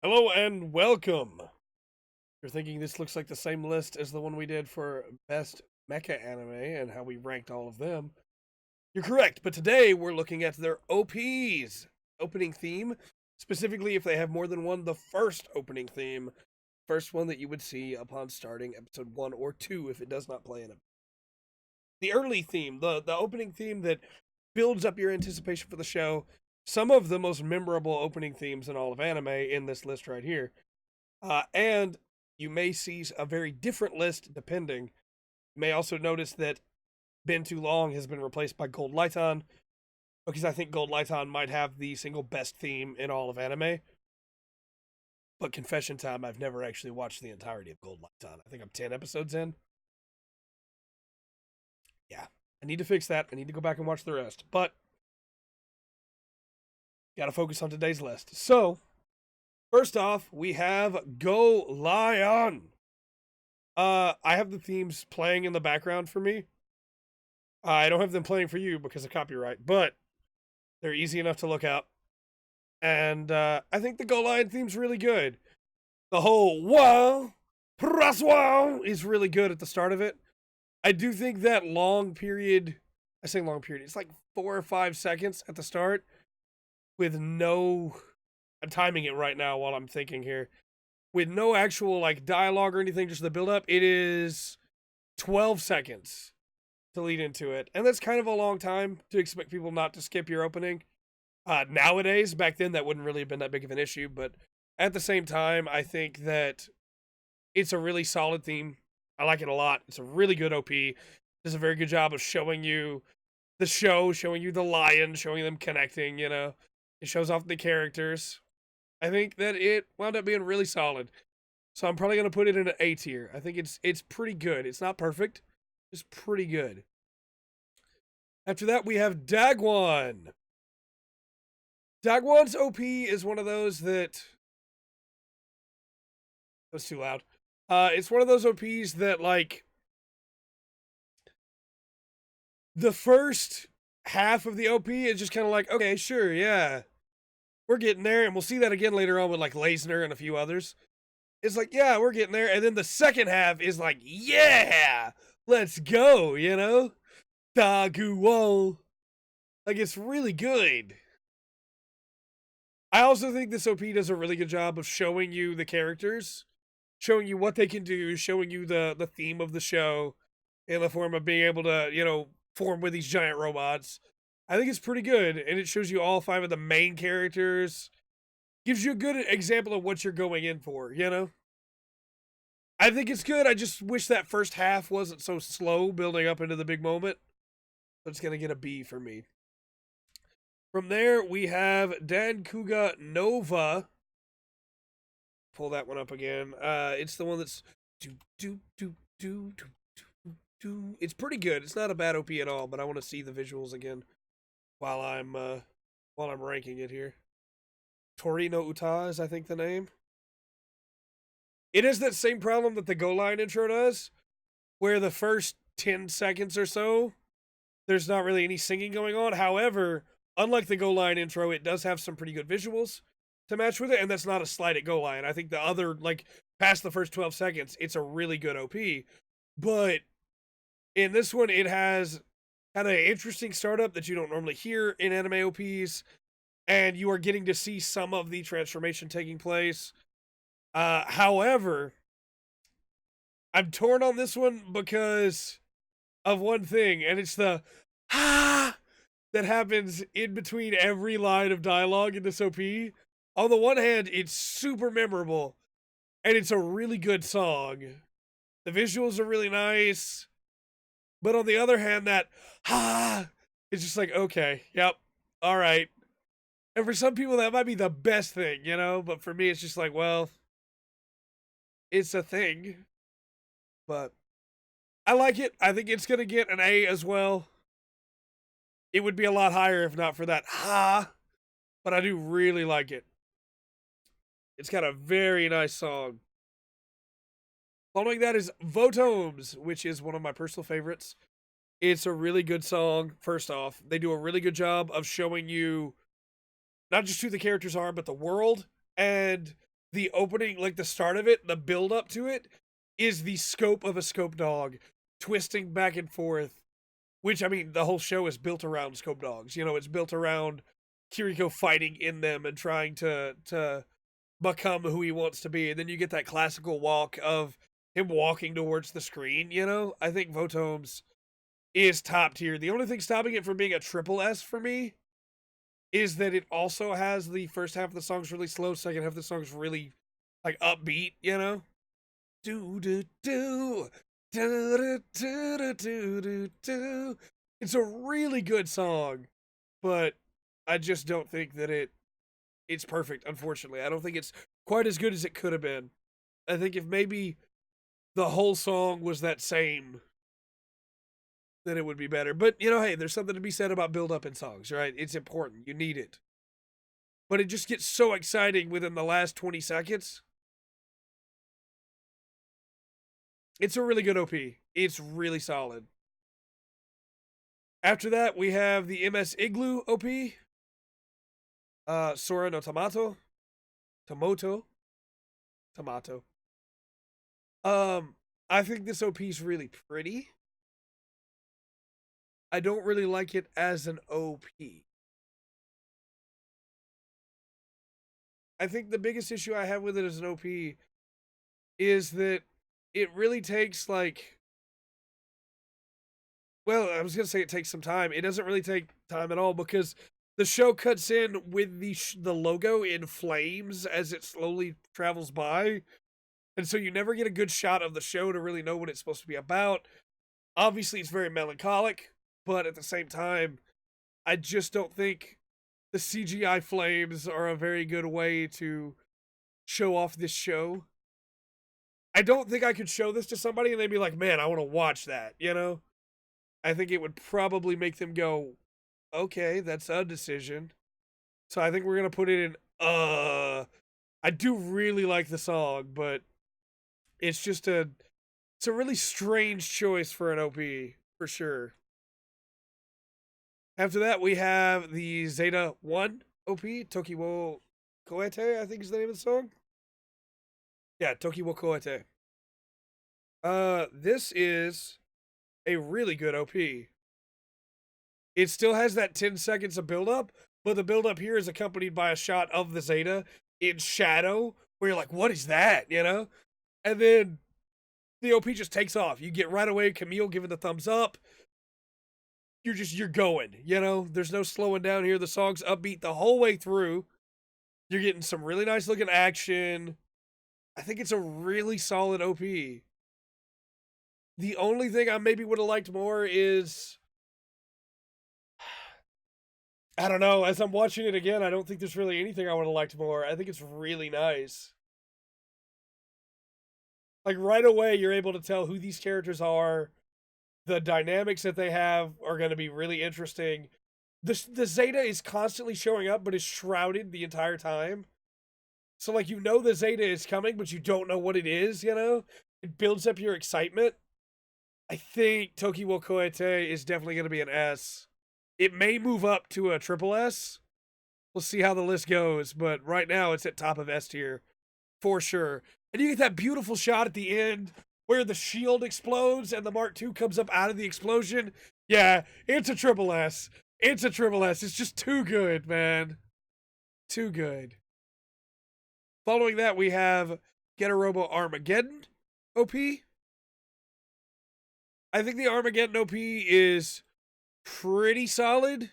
Hello and welcome. You're thinking this looks like the same list as the one we did for best mecha anime and how we ranked all of them. You're correct, but today we're looking at their OPs, opening theme, specifically if they have more than one, the first opening theme, first one that you would see upon starting episode 1 or 2 if it does not play in it. The early theme, the opening theme that builds up your anticipation for the show, some of the most memorable opening themes in all of anime in this list right here. And you may see a very different list depending. You may also notice that Been Too Long has been replaced by Gold Lighton, because I think Gold Lighton might have the single best theme in all of anime. But confession time, I've never actually watched the entirety of Gold Lighton. I think I'm 10 episodes in. Yeah, I need to fix that. I need to go back and watch the rest. But gotta focus on today's list. So, first off, we have Go Lion. I have the themes playing in the background for me. I don't have them playing for you because of copyright, but they're easy enough to look up. And I think the Go Lion theme's really good. The whole wow, press wow is really good at the start of it. I do think that long period, I say long period, it's like 4 or 5 seconds at the start with no, I'm timing it right now while I'm thinking here, with no actual like dialogue or anything, just the build up. It is 12 seconds to lead into it, and that's kind of a long time to expect people not to skip your opening. Nowadays, back then that wouldn't really have been that big of an issue, but at the same time, I think that it's a really solid theme. I like it a lot. It's a really good OP. Does a very good job of showing you the show, showing you the lion, showing them connecting. It shows off the characters. I think that it wound up being really solid. So I'm probably gonna put it in an A tier. I think it's pretty good. It's not perfect, it's pretty good. After that, we have Dagwon. Dagwon's OP is one of those that was too loud. It's one of those OPs that like the first half of the OP is just kind of like, okay, sure, yeah, we're getting there, and we'll see that again later on with like Leisner and a few others. It's like, yeah, we're getting there, and then the second half is like, yeah, let's go, Daguo. Like, it's really good. I also think this OP does a really good job of showing you the characters, showing you what they can do, showing you the theme of the show in the form of being able to, form with these giant robots. I think it's pretty good, and it shows you all 5 of the main characters. Gives you a good example of what you're going in for. I think it's good. I just wish that first half wasn't so slow building up into the big moment. So it's going to get a B for me. From there, we have Dan Kuga Nova. Pull that one up again. It's the one that's do do do do do do do. It's pretty good. It's not a bad OP at all, but I want to see the visuals again while I'm ranking it here. Torino Uta is I think the name. It is that same problem that the Go Line intro does, where the first 10 seconds or so, there's not really any singing going on. However, unlike the Go Line intro, it does have some pretty good visuals to match with it, and that's not a slight at Go Line. I think the other, like, past the first 12 seconds, it's a really good OP. But in this one, it has kind of an interesting startup that you don't normally hear in anime OPs, and you are getting to see some of the transformation taking place. However, I'm torn on this one because of one thing, and it's the that happens in between every line of dialogue in this OP. On the one hand, it's super memorable, and it's a really good song. The visuals are really nice, but on the other hand, that it's just like, okay, yep, all right. And for some people, that might be the best thing, but for me, it's just like, well, it's a thing. But I like it. I think it's going to get an A as well. It would be a lot higher if not for that but I do really like it. It's got a very nice song. Following that is Votomes, which is one of my personal favorites. It's a really good song, first off. They do a really good job of showing you not just who the characters are, but the world. And the opening, like the start of it, the build up to it, is the scope of a scope dog twisting back and forth. Which, I mean, the whole show is built around scope dogs. You know, it's built around Kiriko fighting in them and trying to become who he wants to be. And then you get that classical walk of him walking towards the screen. You know, I think Votomes is top tier. The only thing stopping it from being a triple S for me is that it also has the first half of the song's really slow, second half of the song's really like upbeat, you know? Do do do do do do do do do. It's a really good song, but I just don't think that it's perfect, unfortunately. I don't think it's quite as good as it could have been. I think if maybe the whole song was that same, then it would be better. But you know, hey, there's something to be said about build up in songs, right? It's important. You need it. But it just gets so exciting within the last 20 seconds. It's a really good OP. It's really solid. After that, we have the MS Igloo OP. Sora no Tomato. Tomato. I think this OP is really pretty. I don't really like it as an OP. I think the biggest issue I have with it as an OP is that it really takes like, well, I was gonna say it takes some time. It doesn't really take time at all because the show cuts in with the logo in flames as it slowly travels by, and so you never get a good shot of the show to really know what it's supposed to be about. Obviously, it's very melancholic, but at the same time, I just don't think the CGI flames are a very good way to show off this show. I don't think I could show this to somebody and they'd be like, man, I want to watch that, you know? I think it would probably make them go, okay, that's a decision. So I think we're going to put it in, I do really like the song, but it's just it's a really strange choice for an OP, for sure. After that, we have the Zeta 1 OP, Toki wo Koete, I think is the name of the song. Yeah, Toki wo Koete. This is a really good OP. It still has that 10 seconds of build-up, but the build-up here is accompanied by a shot of the Zeta in shadow, where you're like, what is that, you know? And then the OP just takes off. You get right away Camille giving the thumbs up. You're going, you know? There's no slowing down here. The song's upbeat the whole way through. You're getting some really nice looking action. I think it's a really solid OP. The only thing I maybe would have liked more is, I don't know, as I'm watching it again, I don't think there's really anything I would have liked more. I think it's really nice. Like right away, you're able to tell who these characters are. The dynamics that they have are going to be really interesting. The Zeta is constantly showing up, but is shrouded the entire time. So, like, you know the Zeta is coming, but you don't know what it is, you know? It builds up your excitement. I think Toki wo Koete is definitely going to be an S. It may move up to a triple S. We'll see how the list goes, but right now it's at top of S tier for sure. And you get that beautiful shot at the end where the shield explodes and the Mark II comes up out of the explosion. Yeah, it's a triple S. It's a triple S. It's just too good, man. Too good. Following that, we have Robo Armageddon OP. I think the Armageddon OP is pretty solid.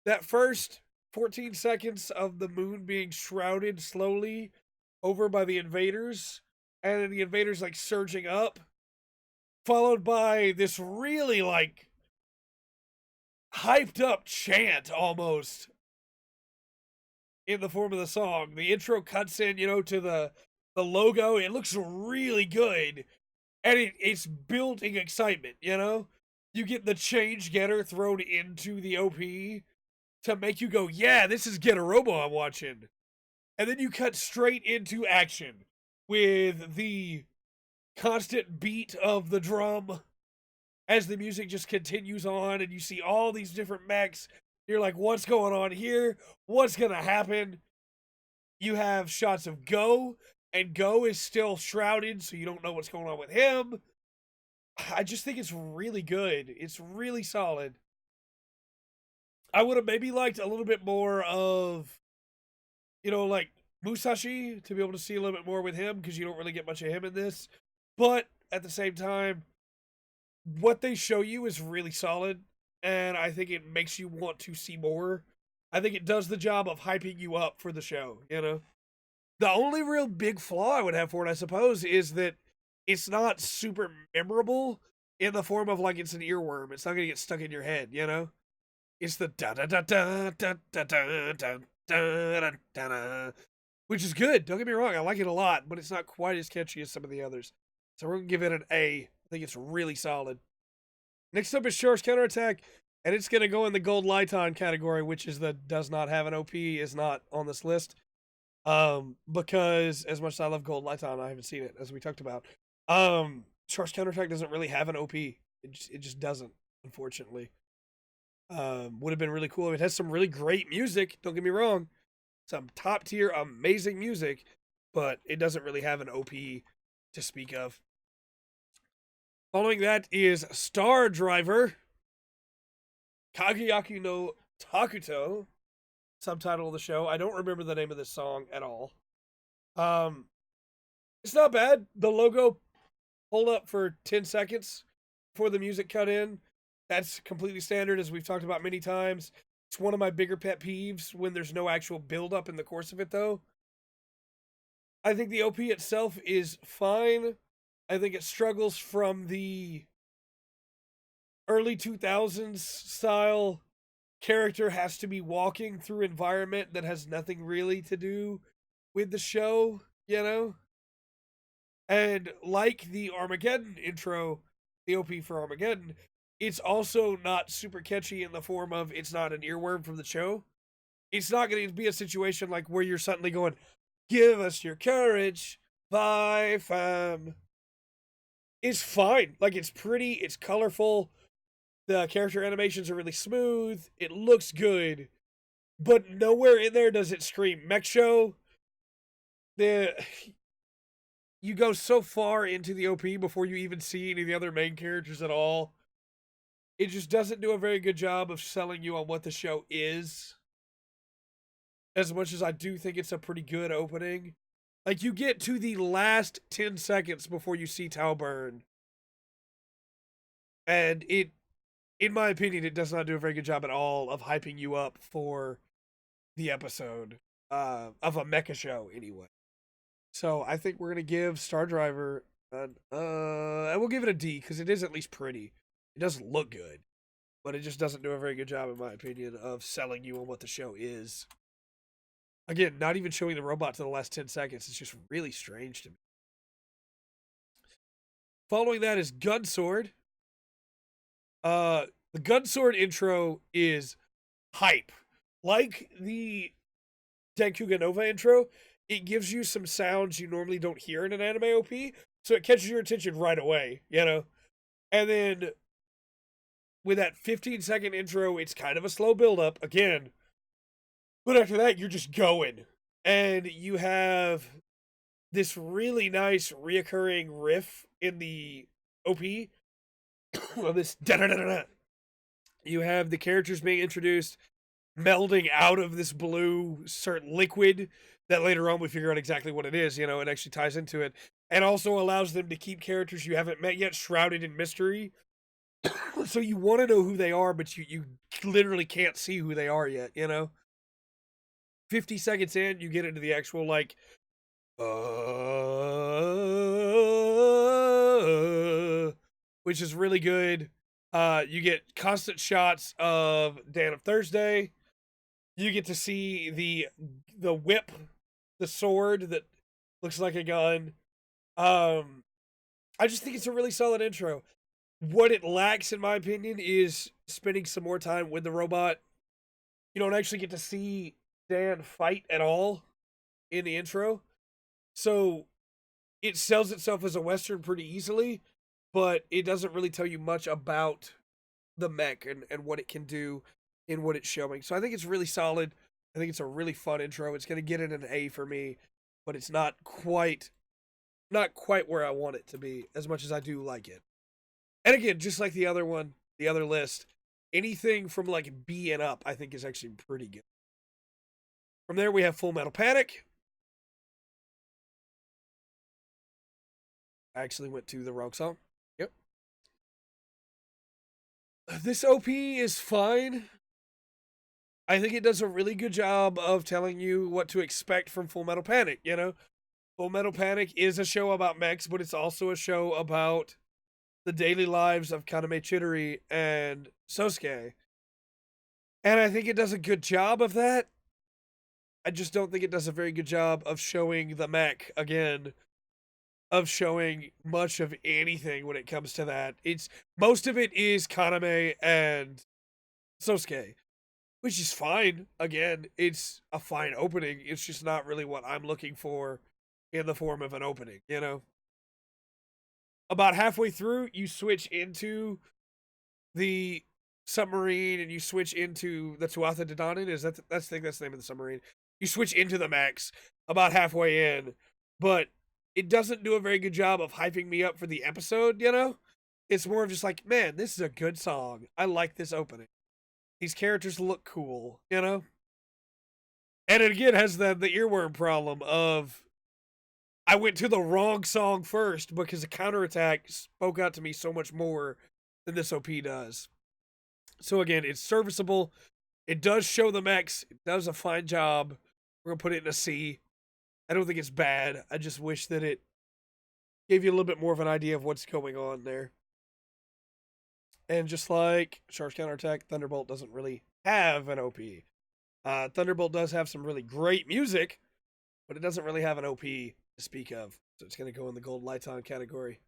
That first 14 seconds of the moon being shrouded slowly over by the invaders, and then the invaders like surging up, followed by this really like hyped up chant almost in the form of the song. The intro cuts in, you know, to the logo. It looks really good, and it's building excitement, you know? You get the change getter thrown into the OP to make you go, yeah, this is Get a Robo I'm watching. And then you cut straight into action with the constant beat of the drum as the music just continues on, and you see all these different mechs. You're like, what's going on here? What's going to happen? You have shots of Go, and Go is still shrouded, so you don't know what's going on with him. I just think it's really good. It's really solid. I would have maybe liked a little bit more of, like Musashi to be able to see a little bit more with him because you don't really get much of him in this. But at the same time, what they show you is really solid, and I think it makes you want to see more. I think it does the job of hyping you up for the show. The only real big flaw I would have for it, I suppose, is that it's not super memorable in the form of like it's an earworm. It's not gonna get stuck in your head. It's the da da da da da da da da da da da, which is good. Don't get me wrong, I like it a lot, but it's not quite as catchy as some of the others. So we're gonna give it an A. I think it's really solid. Next up is Shark's Counterattack, and it's gonna go in the Gold Lighton category, which is the does not have an OP, is not on this list. Because as much as I love Gold Lighton, I haven't seen it, as we talked about. Shark's Counterattack doesn't really have an OP. It just doesn't, unfortunately. Would have been really cool. It has some really great music, don't get me wrong. Some top tier, amazing music, but it doesn't really have an OP to speak of. Following that is Star Driver, Kageyaki no Takuto, subtitle of the show. I don't remember the name of this song at all. It's not bad. The logo pulled up for 10 seconds before the music cut in. That's completely standard, as we've talked about many times. It's one of my bigger pet peeves when there's no actual build up in the course of it, though. I think the OP itself is fine. I think it struggles from the early 2000s style. Character has to be walking through environment that has nothing really to do with the show. And like the Armageddon intro, the OP for Armageddon, it's also not super catchy in the form of it's not an earworm from the show. It's not going to be a situation like where you're suddenly going, give us your courage, bye fam. It's fine. Like, it's pretty, it's colorful. The character animations are really smooth. It looks good. But nowhere in there does it scream mech show. You go so far into the OP before you even see any of the other main characters at all. It just doesn't do a very good job of selling you on what the show is. As much as I do think it's a pretty good opening. Like, you get to the last 10 seconds before you see Tao burn. And it, in my opinion, it does not do a very good job at all of hyping you up for the episode of a mecha show, anyway. So I think we're gonna give Star Driver I will give it a D because it is at least pretty. It doesn't look good, but it just doesn't do a very good job, in my opinion, of selling you on what the show is. Again, not even showing the robot to the last 10 seconds. It's just really strange to me. Following that is Gunsword. The Gunsword intro is hype. Like the Denkuga Nova intro, it gives you some sounds you normally don't hear in an anime OP, so it catches your attention right away. And then with that 15-second intro, it's kind of a slow build-up, again. But after that, you're just going. And you have this really nice reoccurring riff in the OP of this da-da-da-da-da. You have the characters being introduced, melding out of this blue certain liquid that later on we figure out exactly what it is. It actually ties into it. And also allows them to keep characters you haven't met yet shrouded in mystery. So you want to know who they are, but you literally can't see who they are yet, 50 seconds in, you get into the actual, like, which is really good. You get constant shots of Dan of Thursday. You get to see the whip, the sword that looks like a gun. I just think it's a really solid intro. What it lacks, in my opinion, is spending some more time with the robot. You don't actually get to see Dan fight at all in the intro. So it sells itself as a Western pretty easily, but it doesn't really tell you much about the mech and what it can do in what it's showing. So I think it's really solid. I I think it's a really fun intro. It's gonna get in an A for me, but it's not quite where I want it to be, as much as I do like it. And again, just like the other one, the other list, anything from like B and up, I think is actually pretty good. From there, we have Full Metal Panic. I actually went to the wrong song. Yep. This OP is fine. I think it does a really good job of telling you what to expect from Full Metal Panic, you know? Full Metal Panic is a show about mechs, but it's also a show about the daily lives of Kaname Chidori and Sosuke. And I think it does a good job of that. I just don't think it does a very good job of showing the mech again, of showing much of anything when it comes to that. It's most of it is Kaname and Sosuke, which is fine. Again, it's a fine opening. It's just not really what I'm looking for in the form of an opening, you know? About halfway through, you switch into the submarine and you switch into the Tuatha De Danann. I think that's the name of the submarine. You switch into the mechs about halfway in, but it doesn't do a very good job of hyping me up for the episode, you know? It's more of just like, man, this is a good song. I like this opening. These characters look cool, you know? And it again has the earworm problem of I went to the wrong song first because the counterattack spoke out to me so much more than this OP does. So again, it's serviceable. It does show the mechs. It does a fine job. We're going to put it in a C. I don't think it's bad. I just wish that it gave you a little bit more of an idea of what's going on there. And just like Shark's Counterattack, Thunderbolt doesn't really have an OP. Thunderbolt does have some really great music, but it doesn't really have an OP to speak of. So it's going to go in the Gold Lights On category.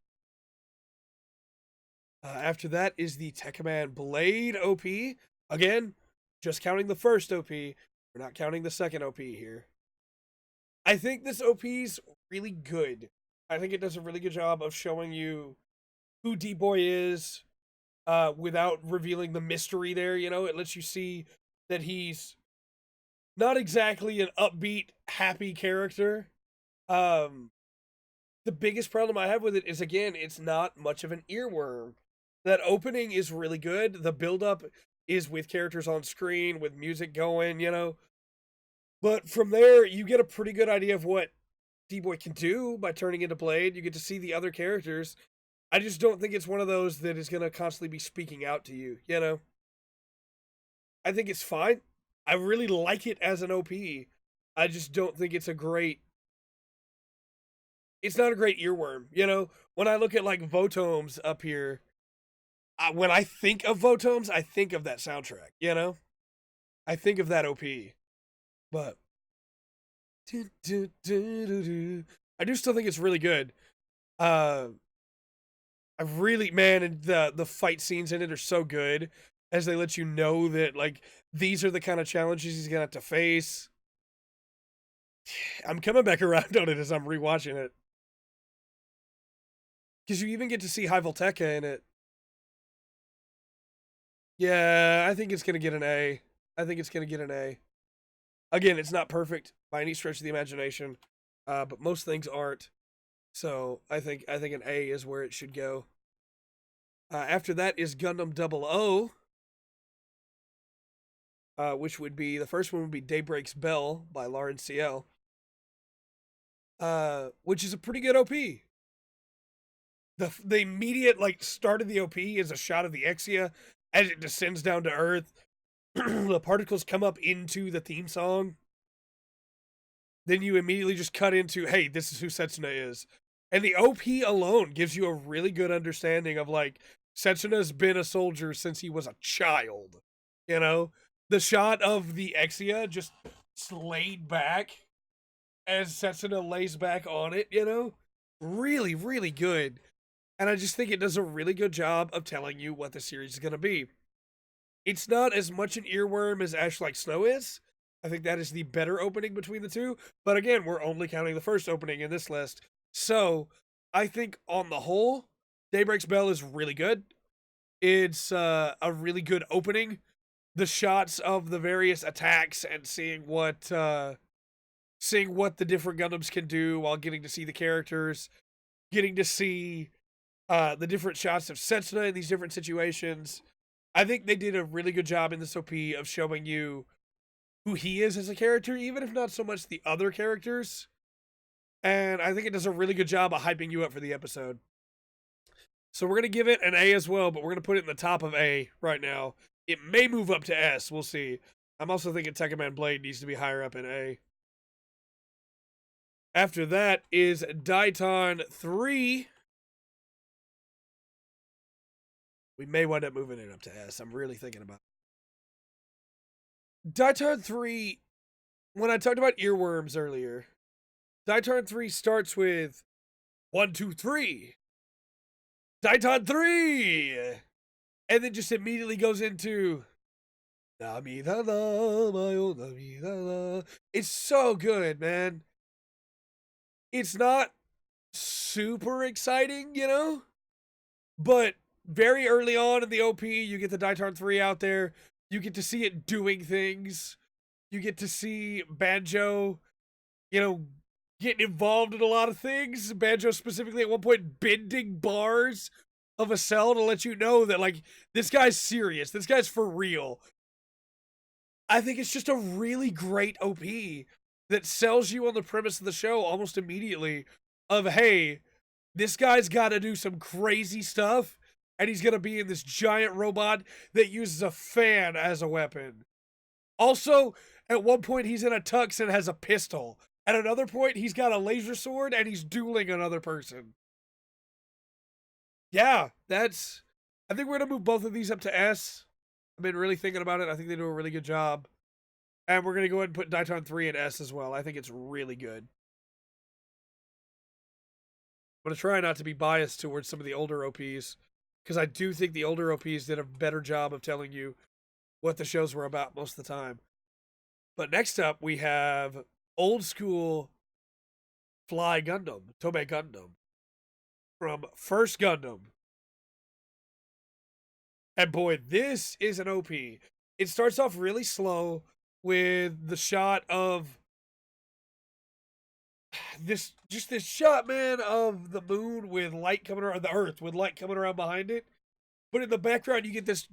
After that is the Tekkaman Blade OP. Again, just counting the first OP. We're not counting the second OP here. I think this OP's really good. I think it does a really good job of showing you who D-Boy is without revealing the mystery there, you know? It lets you see that he's not exactly an upbeat, happy character. The biggest problem I have with it is, again, it's not much of an earworm. That opening is really good. The build-up is with characters on screen, with music going, you know? But from there, you get a pretty good idea of what D-Boy can do by turning into Blade. You get to see the other characters. I just don't think it's one of those that is going to constantly be speaking out to you, you know? I think it's fine. I really like it as an OP. I just don't think it's not a great earworm, you know? When I look at, like, Votomes up here, when I think of Votomes, I think of that soundtrack, you know? I think of that OP. But I do still think it's really good. I really, man, and the fight scenes in it are so good as they let you know that, like, these are the kind of challenges he's gonna have to face. I'm coming back around on it as I'm rewatching it. Because you even get to see High Volteca in it. Yeah, I think it's gonna get an A. I think it's gonna get an A. Again, it's not perfect by any stretch of the imagination, but most things aren't. So I think an A is where it should go. After that is Gundam 00, which would be the first one would be Daybreak's Bell by Lauren CL, which is a pretty good OP. The immediate like start of the OP is a shot of the Exia as it descends down to Earth. The particles come up into the theme song. Then you immediately just cut into, hey, this is who Setsuna is. And the OP alone gives you a really good understanding of, like, Setsuna's been a soldier since he was a child. You know? The shot of the Exia just laid back as Setsuna lays back on it, you know? Really, really good. And I just think it does a really good job of telling you what the series is going to be. It's not as much an earworm as Ash Like Snow is. I think that is the better opening between the two. But again, we're only counting the first opening in this list. So I think on the whole, Daybreak's Bell is really good. It's a really good opening. the shots of the various attacks and seeing what the different Gundams can do while getting to see the characters, getting to see the different shots of Setsuna in these different situations. I think they did a really good job in this OP of showing you who he is as a character, even if not so much the other characters. And I think it does a really good job of hyping you up for the episode. So we're going to give it an A as well, but we're going to put it in the top of A right now. It may move up to S. We'll see. I'm also thinking Tekka Man Blade needs to be higher up in A. After that is Daiton 3. We may wind up moving it up to S. I'm really thinking about it. Daiton 3, when I talked about earworms earlier, Daiton 3 starts with 1, 2, 3. Daiton 3! And then just immediately goes into it's so good, man. It's not super exciting, you know? But very early on in the OP, you get the Daiton 3 out there. You get to see it doing things. You get to see Banjo, getting involved in a lot of things. Banjo specifically at one point bending bars of a cell to let you know that, like, this guy's serious. This guy's for real. I think it's just a really great OP that sells you on the premise of the show almost immediately of, hey, this guy's got to do some crazy stuff, and he's going to be in this giant robot that uses a fan as a weapon. Also, at one point, he's in a tux and has a pistol. At another point, he's got a laser sword and he's dueling another person. Yeah, I think we're going to move both of these up to S. I've been really thinking about it. I think they do a really good job. And we're going to go ahead and put Daiton 3 in S as well. I think it's really good. I'm going to try not to be biased towards some of the older OPs, because I do think the older OPs did a better job of telling you what the shows were about most of the time. But next up, we have old school Fly Gundam, Tobe Gundam, from First Gundam. And boy, this is an OP. It starts off really slow with the shot of this shot, man, of the moon with light coming around, the Earth with light coming around behind it. But in the background, you get this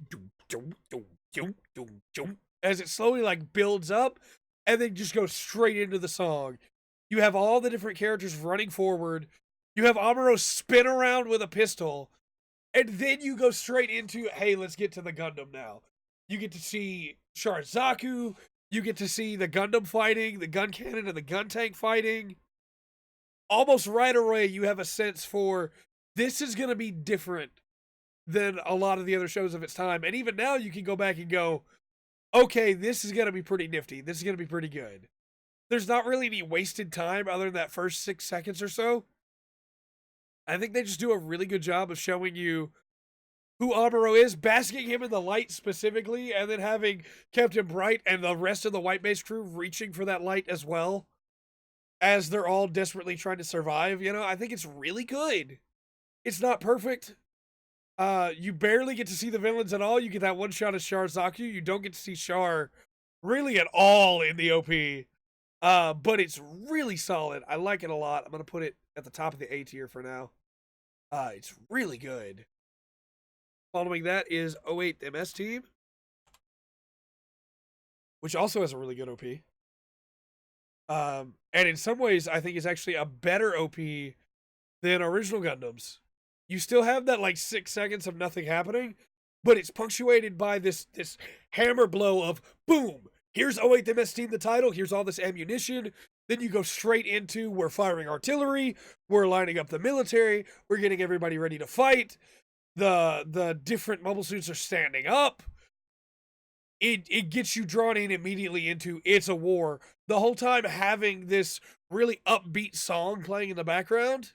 as it slowly like builds up and then just goes straight into the song. You have all the different characters running forward. You have Amuro spin around with a pistol. And then you go straight into, hey, let's get to the Gundam now. You get to see Sharazaku. You get to see the Gundam fighting, the gun cannon and the gun tank fighting. Almost right away, you have a sense for this is going to be different than a lot of the other shows of its time. And even now, you can go back and go, okay, this is going to be pretty nifty. This is going to be pretty good. There's not really any wasted time other than that first 6 seconds or so. I think they just do a really good job of showing you who Amuro is, basking him in the light specifically, and then having Captain Bright and the rest of the White Base crew reaching for that light as well, as they're all desperately trying to survive. I think it's really good. It's not perfect. You barely get to see the villains at all. You get that one shot of Sharazaku. You don't get to see Char really at all in the OP. But it's really solid. I like it a lot. I'm going to put it at the top of the A tier for now. It's really good. Following that is 08 MS Team, which also has a really good OP. And in some ways, I think it's actually a better OP than original Gundams. You still have that like 6 seconds of nothing happening, but it's punctuated by this hammer blow of boom. Here's 08 MS Team, the title. Here's all this ammunition. Then you go straight into, we're firing artillery. We're lining up the military. We're getting everybody ready to fight. The different mobile suits are standing up. It gets you drawn in immediately into it's a war. The whole time having this really upbeat song playing in the background.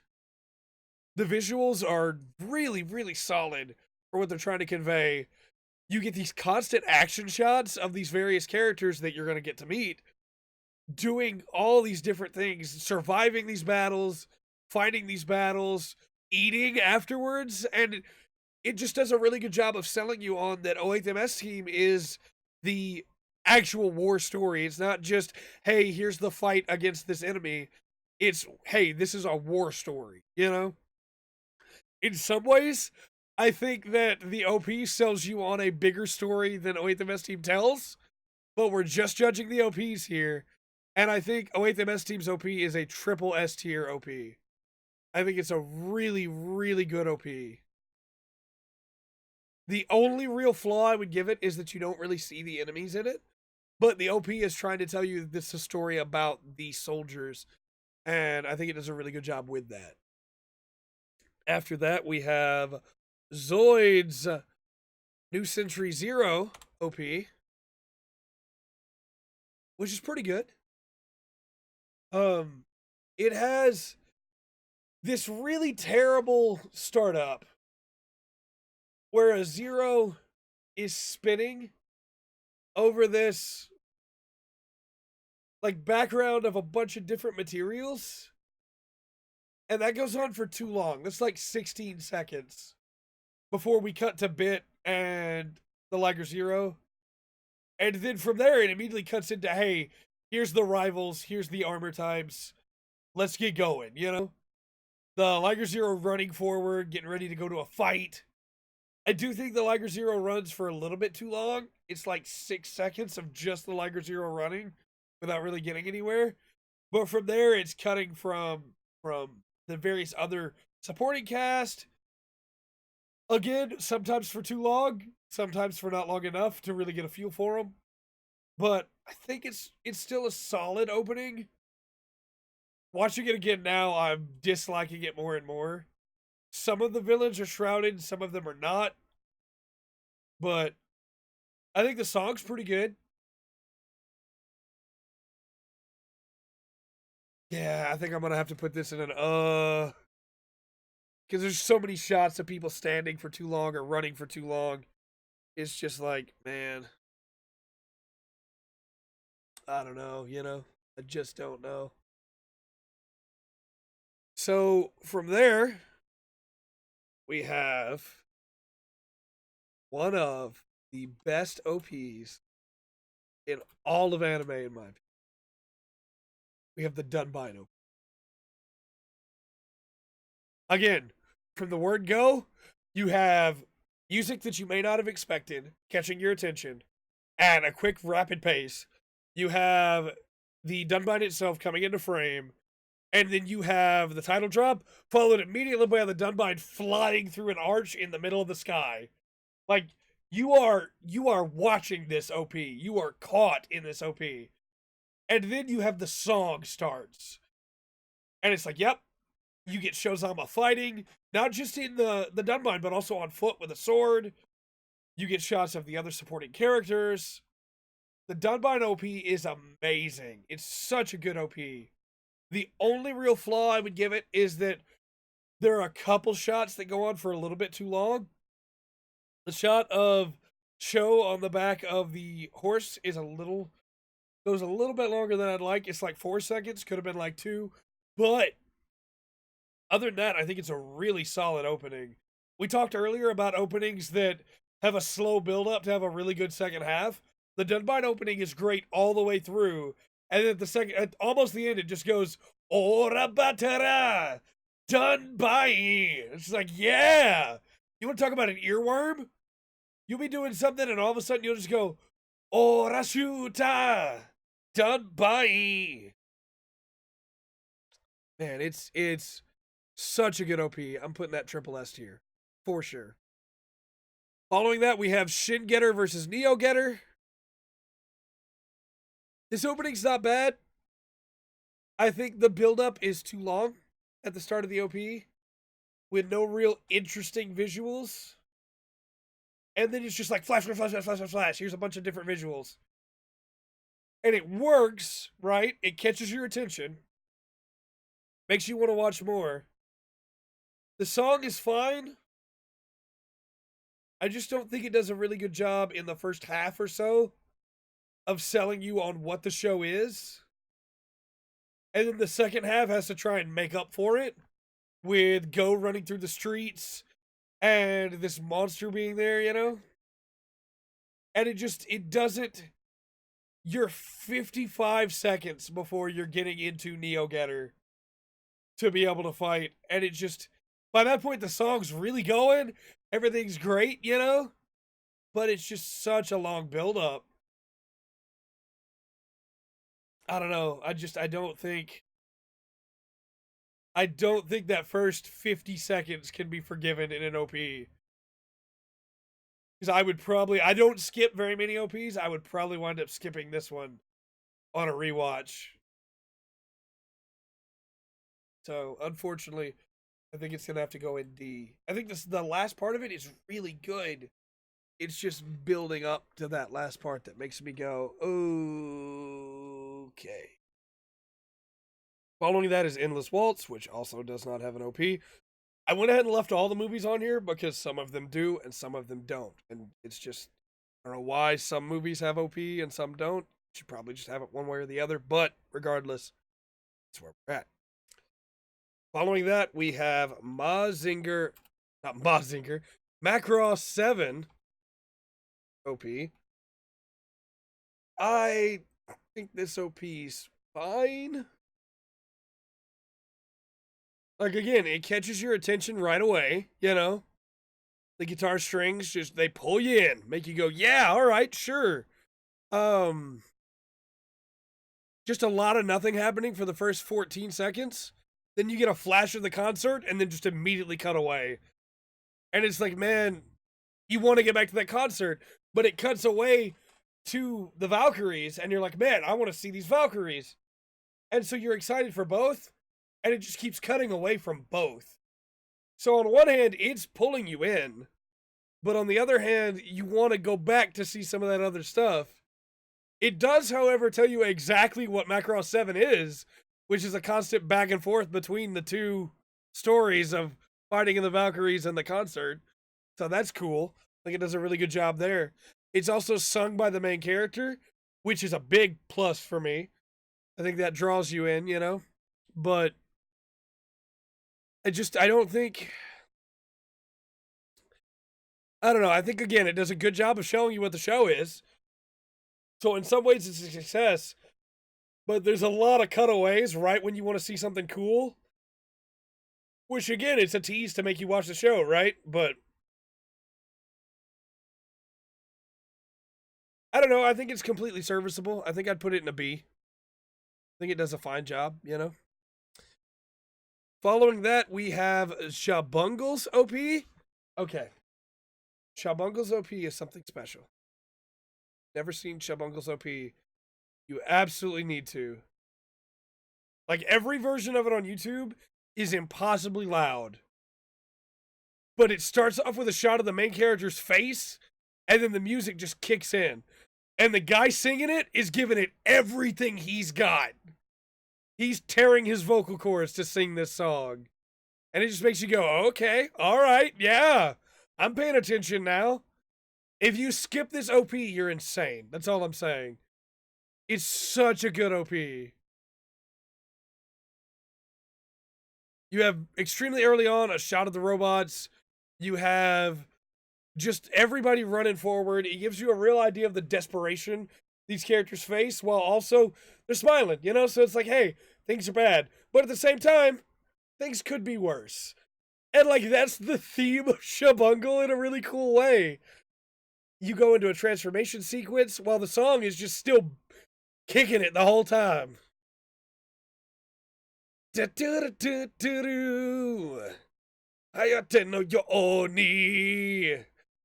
The visuals are really, really solid for what they're trying to convey. You get these constant action shots of these various characters that you're going to get to meet, doing all these different things, surviving these battles, fighting these battles, eating afterwards, and it just does a really good job of selling you on that 08 MS Team is the actual war story. It's not just, hey, here's the fight against this enemy. It's, hey, this is a war story, you know? In some ways, I think that the OP sells you on a bigger story than 08 the Best Team tells, but we're just judging the OPs here. And I think 08 the Best Team's OP is a triple S tier OP. I think it's a really, really good OP. The only real flaw I would give it is that you don't really see the enemies in it. But the OP is trying to tell you this is a story about the soldiers. And I think it does a really good job with that. After that, we have Zoid's New Century Zero OP, which is pretty good. It has this really terrible startup where a zero is spinning over this like background of a bunch of different materials. And that goes on for too long. That's like 16 seconds before we cut to Bit and the Liger Zero. And then from there, it immediately cuts into, hey, here's the rivals, here's the armor types. Let's get going, you know? The Liger Zero running forward, getting ready to go to a fight. I do think the Liger Zero runs for a little bit too long. It's like 6 seconds of just the Liger Zero running without really getting anywhere. But from there, it's cutting from the various other supporting cast. Again, sometimes for too long, sometimes for not long enough to really get a feel for them. But I think it's still a solid opening. Watching it again now, I'm disliking it more and more. Some of the villains are shrouded, some of them are not. But I think the song's pretty good. Yeah, I think I'm gonna have to put this in an because there's so many shots of people standing for too long or running for too long. It's just like, man, I don't know, you know? I just don't know. So from there, we have one of the best OPs in all of anime, in my opinion. We have the Dunbine OP. Again, from the word go, you have music that you may not have expected, catching your attention at a quick, rapid pace. You have the Dunbine itself coming into frame, and then you have the title drop, followed immediately by the Dunbine flying through an arch in the middle of the sky. Like, you are watching this OP. You are caught in this OP. And then you have the song starts. And it's like, yep, you get Shozama fighting, not just in the Dunbine, but also on foot with a sword. You get shots of the other supporting characters. The Dunbine OP is amazing. It's such a good OP. The only real flaw I would give it is that there are a couple shots that go on for a little bit too long. The shot of Sho on the back of the horse is goes a little bit longer than I'd like. It's like 4 seconds, could have been like 2. But other than that, I think it's a really solid opening. We talked earlier about openings that have a slow build up to have a really good second half. The Dunbine opening is great all the way through. And at at almost the end, it just goes, Ora Batara! Dunbine! It's like, yeah! You want to talk about an earworm? You'll be doing something, and all of a sudden you'll just go, Ora Shuta! Dunbine! Man, it's such a good OP. I'm putting that triple S tier. For sure. Following that, we have Shin Getter versus Neo Getter. This opening's not bad. I think the build-up is too long at the start of the OP with no real interesting visuals. And then it's just like flash, flash, flash, flash, flash, flash. Here's a bunch of different visuals. And it works, right? It catches your attention. Makes you want to watch more. The song is fine. I just don't think it does a really good job in the first half or so of selling you on what the show is. And then the second half has to try and make up for it with Go running through the streets and this monster being there, you know? And it doesn't. You're 55 seconds before you're getting into Neo Getter to be able to fight, and it just, by that point the song's really going, everything's great, you know, but it's just such a long build up. I don't know. I don't think that first 50 seconds can be forgiven in an OP. Because I don't skip very many OPs. I would probably wind up skipping this one on a rewatch. So, unfortunately, I think it's going to have to go in D. I think the last part of it is really good. It's just building up to that last part that makes me go, okay. Following that is Endless Waltz, which also does not have an OP. I went ahead and left all the movies on here because some of them do and some of them don't. And it's just, I don't know why some movies have OP and some don't. Should probably just have it one way or the other. But regardless, that's where we're at. Following that, we have Macross 7 OP. I think this OP's fine. Like, again, it catches your attention right away, you know? The guitar strings just, they pull you in, make you go, yeah, all right, sure. Just a lot of nothing happening for the first 14 seconds. Then you get a flash of the concert and then just immediately cut away. And it's like, man, you want to get back to that concert, but it cuts away to the Valkyries and you're like, man, I want to see these Valkyries. And so you're excited for both, and it just keeps cutting away from both. So on one hand, it's pulling you in, but on the other hand, you want to go back to see some of that other stuff. It does, however, tell you exactly what Macross 7 is, which is a constant back and forth between the two stories of fighting in the Valkyries and the concert. So that's cool. I think it does a really good job there. It's also sung by the main character, which is a big plus for me. I think that draws you in, you know? But I don't think, I don't know. I think, again, it does a good job of showing you what the show is. So in some ways, it's a success. But there's a lot of cutaways right when you want to see something cool. Which, again, it's a tease to make you watch the show, right? But I don't know. I think it's completely serviceable. I think I'd put it in a B. I think it does a fine job, you know? Following that, we have Shabungle's OP. Okay. Shabungle's OP is something special. Never seen Shabungle's OP. You absolutely need to. Like, every version of it on YouTube is impossibly loud. But it starts off with a shot of the main character's face, and then the music just kicks in. And the guy singing it is giving it everything he's got. He's tearing his vocal cords to sing this song. And it just makes you go, okay, all right, yeah, I'm paying attention now. If you skip this OP, you're insane. That's all I'm saying. It's such a good OP. You have extremely early on a shot of the robots. You have just everybody running forward. It gives you a real idea of the desperation these characters face, while also they're smiling, you know? So it's like, hey, things are bad. But at the same time, things could be worse. And, like, that's the theme of Shabungle in a really cool way. You go into a transformation sequence while the song is just still kicking it the whole time. Hayate no Yoni.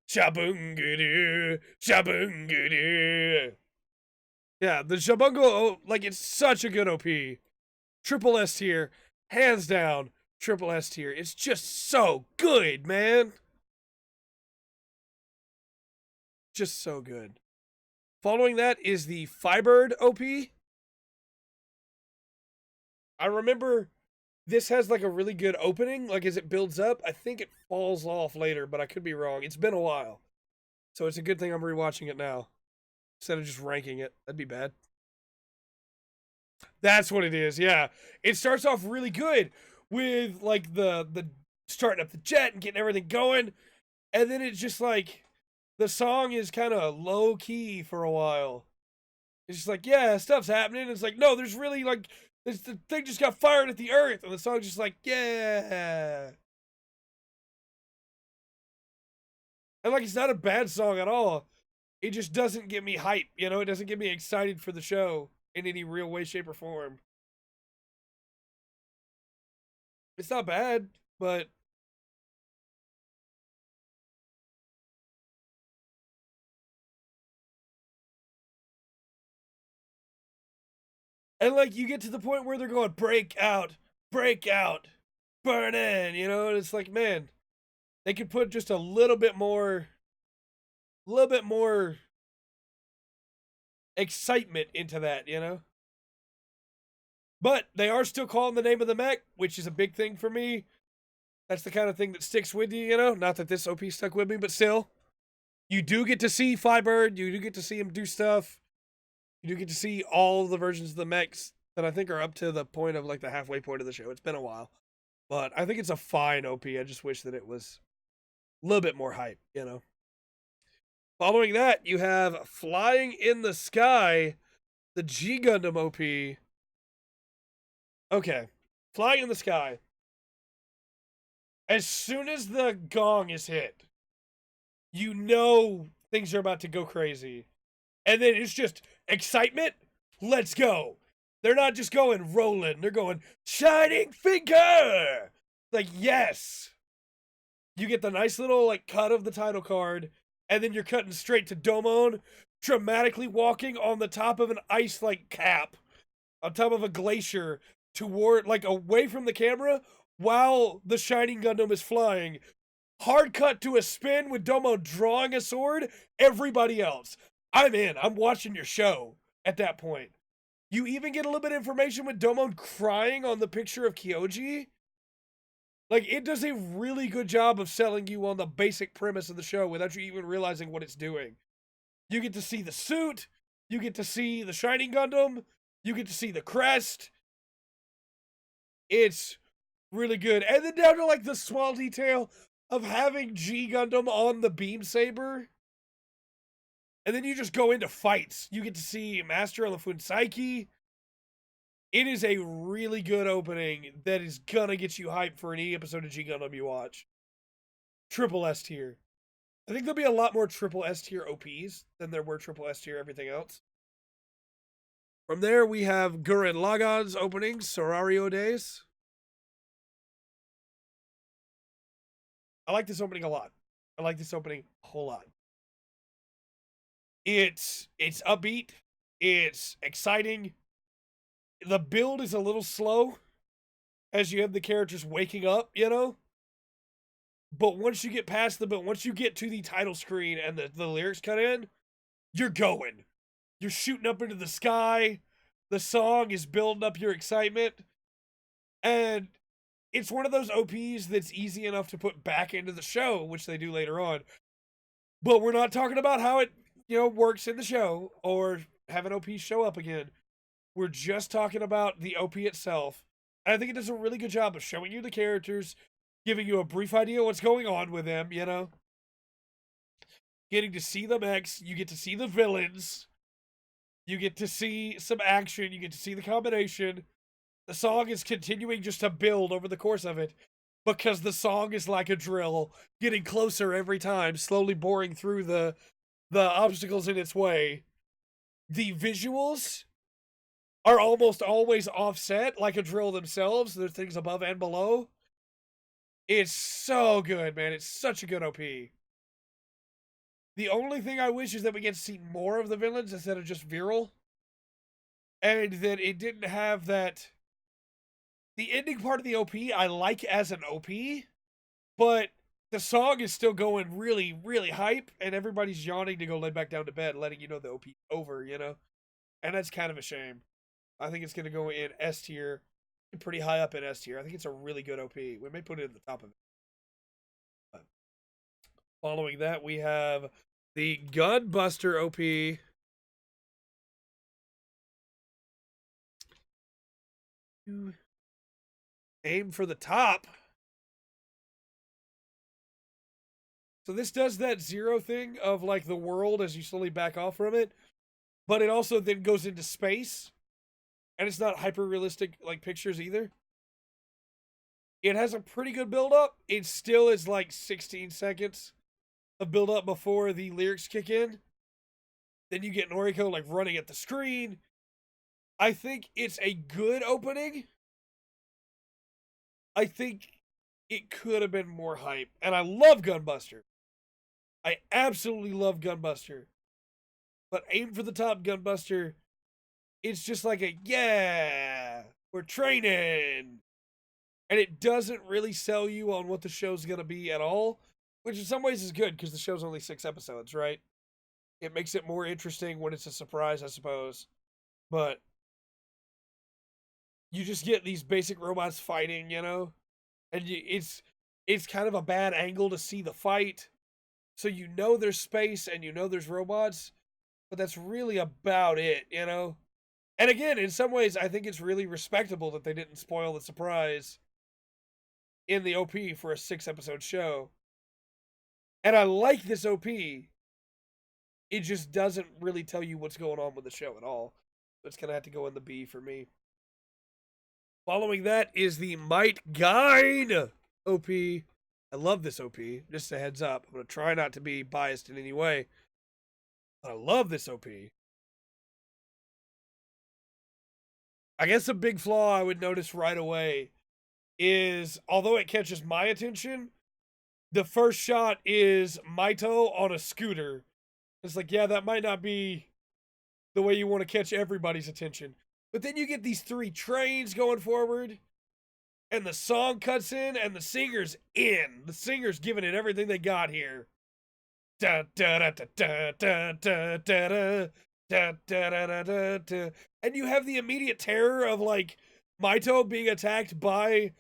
Shabunguru. Shabunguru. Yeah, the Shabungle, like, it's such a good OP. Triple S tier, hands down, triple S tier. It's just so good, man. Just so good. Following that is the Firebird OP. I remember this has, like, a really good opening. Like, as it builds up, I think it falls off later, but I could be wrong. It's been a while. So it's a good thing I'm rewatching it now, instead of just ranking it. That'd be bad. That's what it is, yeah. It starts off really good with, like, the starting up the jet and getting everything going. And then it's just like, the song is kind of low key for a while. It's just like, yeah, stuff's happening. It's like, no, there's really like, the thing just got fired at the earth, and the song's just like, yeah. And like, it's not a bad song at all. It just doesn't get me hype, you know? It doesn't get me excited for the show in any real way, shape, or form. It's not bad, but and like you get to the point where they're going break out, burn in, you know, and it's like, man, they could put just a little bit more excitement into that, you know. But they are still calling the name of the mech, which is a big thing for me. That's the kind of thing that sticks with you, you know. Not that this OP stuck with me, but still, you do get to see Firebird. You do get to see him do stuff. You do get to see all the versions of the mechs that I think are up to the point of like the halfway point of the show. It's been a while, but I think it's a fine OP. I just wish that it was a little bit more hype, you know. Following that, you have Flying in the Sky, the G Gundam OP. Okay, Flying in the Sky. As soon as the gong is hit, you know things are about to go crazy. And then it's just excitement. Let's go. They're not just going rolling. They're going shining finger. Like, yes. You get the nice little like cut of the title card, and then you're cutting straight to Domon dramatically walking on the top of an ice like cap, on top of a glacier, toward like away from the camera while the Shining Gundam is flying. Hard cut to a spin with Domo drawing a sword. Everybody else, I'm in. I'm watching your show at that point. You even get a little bit of information with Domon crying on the picture of Kyoji. Like, it does a really good job of selling you on the basic premise of the show without you even realizing what it's doing. You get to see the suit. You get to see the Shining Gundam. You get to see the crest. It's really good. And then down to, like, the small detail of having G Gundam on the beam saber. And then you just go into fights. You get to see Master on the Funsaiki. It is a really good opening that is gonna get you hyped for any episode of G Gundam you watch. Triple S tier. I think there'll be a lot more triple S tier OPs than there were triple S tier everything else. From there, we have Gurren Lagann's openings, Sorario Days. I like this opening a lot. I like this opening a whole lot. It's upbeat. It's exciting. The build is a little slow as you have the characters waking up, you know? But once you get past once you get to the title screen and the lyrics cut in, you're going. You're shooting up into the sky. The song is building up your excitement. And it's one of those OPs that's easy enough to put back into the show, which they do later on. But we're not talking about how it, works in the show or have an OP show up again. We're just talking about the OP itself. And I think it does a really good job of showing you the characters, giving you a brief idea of what's going on with them, you know? Getting to see the mechs, you get to see the villains, you get to see some action, you get to see the combination. The song is continuing just to build over the course of it because the song is like a drill, getting closer every time, slowly boring through the obstacles in its way. The visuals are almost always offset like a drill themselves. There's things above and below. It's so good, man. It's such a good OP. The only thing I wish is that we get to see more of the villains instead of just Viral. And that it didn't have that. The ending part of the OP I like as an OP, but the song is still going really, really hype, and everybody's yawning to go lay back down to bed, letting you know the OP's over, you know? And that's kind of a shame. I think it's going to go in S tier, pretty high up in S tier. I think it's a really good OP. We may put it at the top of it. But following that, we have the Gunbuster OP. Aim for the top. So this does that zero thing of like the world as you slowly back off from it, but it also then goes into space, and it's not hyper realistic like pictures either. It has a pretty good build up. It still is like 16 seconds of build up before the lyrics kick in. Then you get Noriko like running at the screen. I think it's a good opening. I think it could have been more hype. And I love Gunbuster. I absolutely love Gunbuster. But Aim for the Top Gunbuster, it's just like a, yeah, we're training. And it doesn't really sell you on what the show's going to be at all, which in some ways is good because the show's only 6 episodes, right? It makes it more interesting when it's a surprise, I suppose. But you just get these basic robots fighting, you know? And it's kind of a bad angle to see the fight. So you know there's space and you know there's robots, but that's really about it, you know? And again, in some ways, I think it's really respectable that they didn't spoil the surprise in the OP for a 6-episode show. And I like this OP. It just doesn't really tell you what's going on with the show at all. So it's going to have to go in the B for me. Following that is the Might Guide OP. I love this OP. Just a heads up. I'm going to try not to be biased in any way. But I love this OP. I guess a big flaw I would notice right away is, although it catches my attention, the first shot is Maito on a scooter. It's like, yeah, that might not be the way you want to catch everybody's attention. But then you get these 3 trains going forward, and the song cuts in, and the singer's in. The singer's giving it everything they got here. Da da da da da da da da da da da da da. And you have the immediate terror of like Maito being attacked by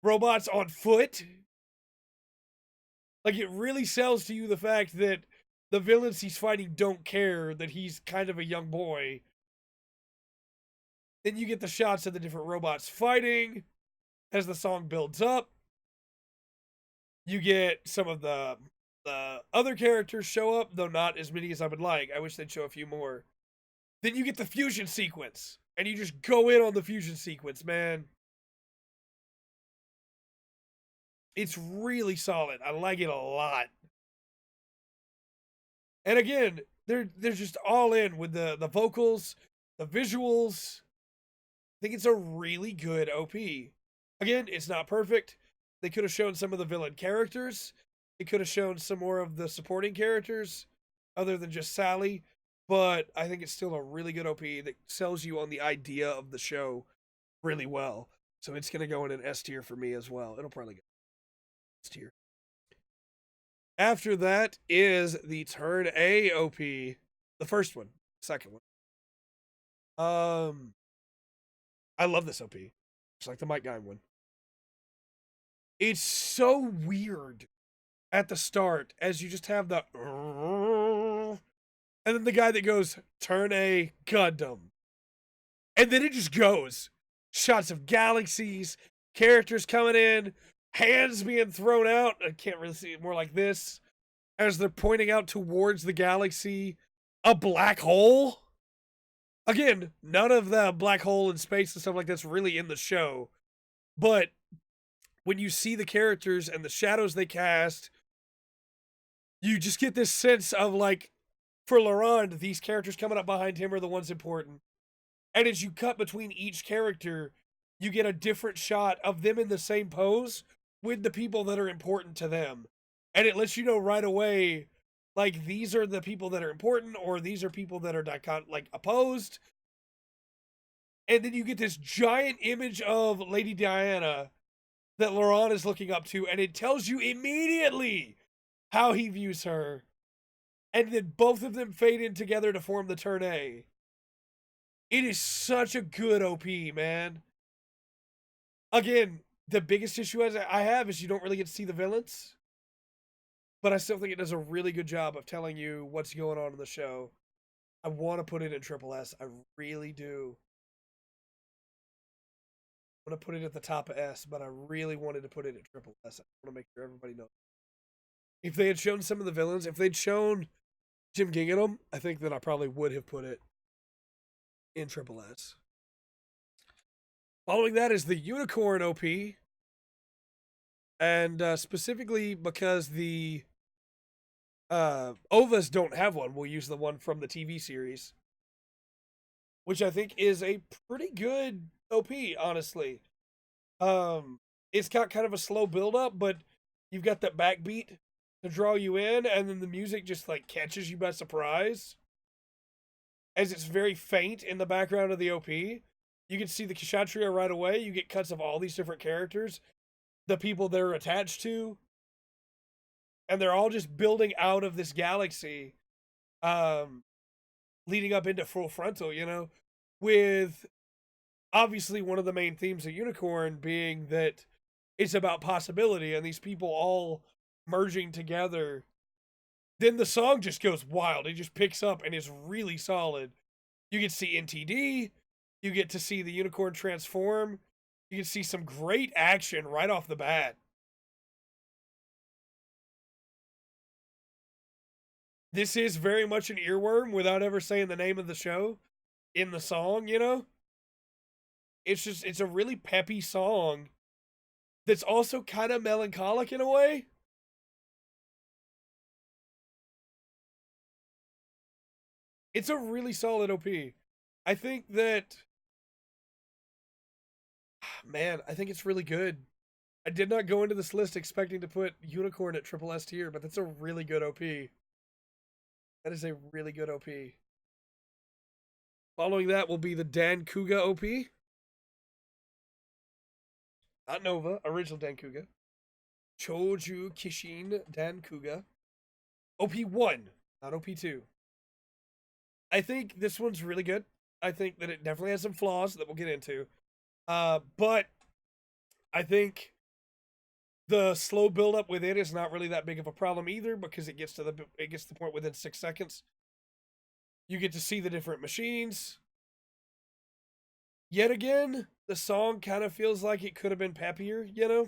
robots on foot. Like, it really sells to you the fact that the villains he's fighting don't care that he's kind of a young boy. Then you get the shots of the different robots fighting as the song builds up. You get some of the other characters show up, though not as many as I would like. I wish they'd show a few more. Then you get the fusion sequence, and you just go in on the fusion sequence, man. It's really solid. I like it a lot. And again, they're just all in with the vocals, the visuals. I think it's a really good OP. Again, it's not perfect. They could have shown some of the villain characters. It could have shown some more of the supporting characters other than just Sally. But I think it's still a really good OP that sells you on the idea of the show really well. So it's going to go in an S tier for me as well. It'll probably go S tier. After that is the Turn A OP. The first one. Second one. I love this OP. It's like the Mike Guy one. It's so weird at the start as you just have the and then the guy that goes Turn A Gundam. And then it just goes. Shots of galaxies, characters coming in, hands being thrown out. I can't really see it more like this. As they're pointing out towards the galaxy, a black hole. Again, none of the black hole in space and stuff like that's really in the show. But when you see the characters and the shadows they cast, you just get this sense of like, for Laurent, these characters coming up behind him are the ones important. And as you cut between each character, you get a different shot of them in the same pose with the people that are important to them. And it lets you know right away, like, these are the people that are important, or these are people that are like opposed. And then you get this giant image of Lady Diana that Laurent is looking up to, and it tells you immediately how he views her. And then both of them fade in together to form the Turn A. It is such a good OP, man. Again, the biggest issue I have is you don't really get to see the villains. But I still think it does a really good job of telling you what's going on in the show. I want to put it in Triple S. I really do. I want to put it at the top of S, but I really wanted to put it at Triple S. I want to make sure everybody knows. If they had shown some of the villains, if they'd shown Jim Gingham, I think that I probably would have put it in Triple S. Following that is the Unicorn OP, and specifically because the OVAs don't have one, we'll use the one from the TV series, which I think is a pretty good OP, honestly. It's got kind of a slow build up, but you've got that backbeat to draw you in, and then the music just like catches you by surprise. As it's very faint in the background of the OP, you can see the Kshatriya right away. You get cuts of all these different characters, the people they're attached to, and they're all just building out of this galaxy, leading up into Full Frontal, you know, with obviously one of the main themes of Unicorn being that it's about possibility and these people all merging together. Then the song just goes wild. It just picks up and is really solid. You get to see NTD. You get to see the Unicorn transform. You can see some great action right off the bat. This is very much an earworm without ever saying the name of the show in the song, you know? It's a really peppy song that's also kind of melancholic in a way. It's a really solid OP. I think that, man, I think it's really good. I did not go into this list expecting to put Unicorn at Triple S tier, but that's a really good OP. That is a really good OP. Following that will be the Dan Kuga OP. Not Nova, original Dan Kuga. Choju Kishin Dan Kuga. OP1, not OP2. I think this one's really good. I think that it definitely has some flaws that we'll get into. But I think the slow build up with it is not really that big of a problem either, because it gets to the point within 6 seconds. You get to see the different machines. Yet again, the song kind of feels like it could have been peppier, you know?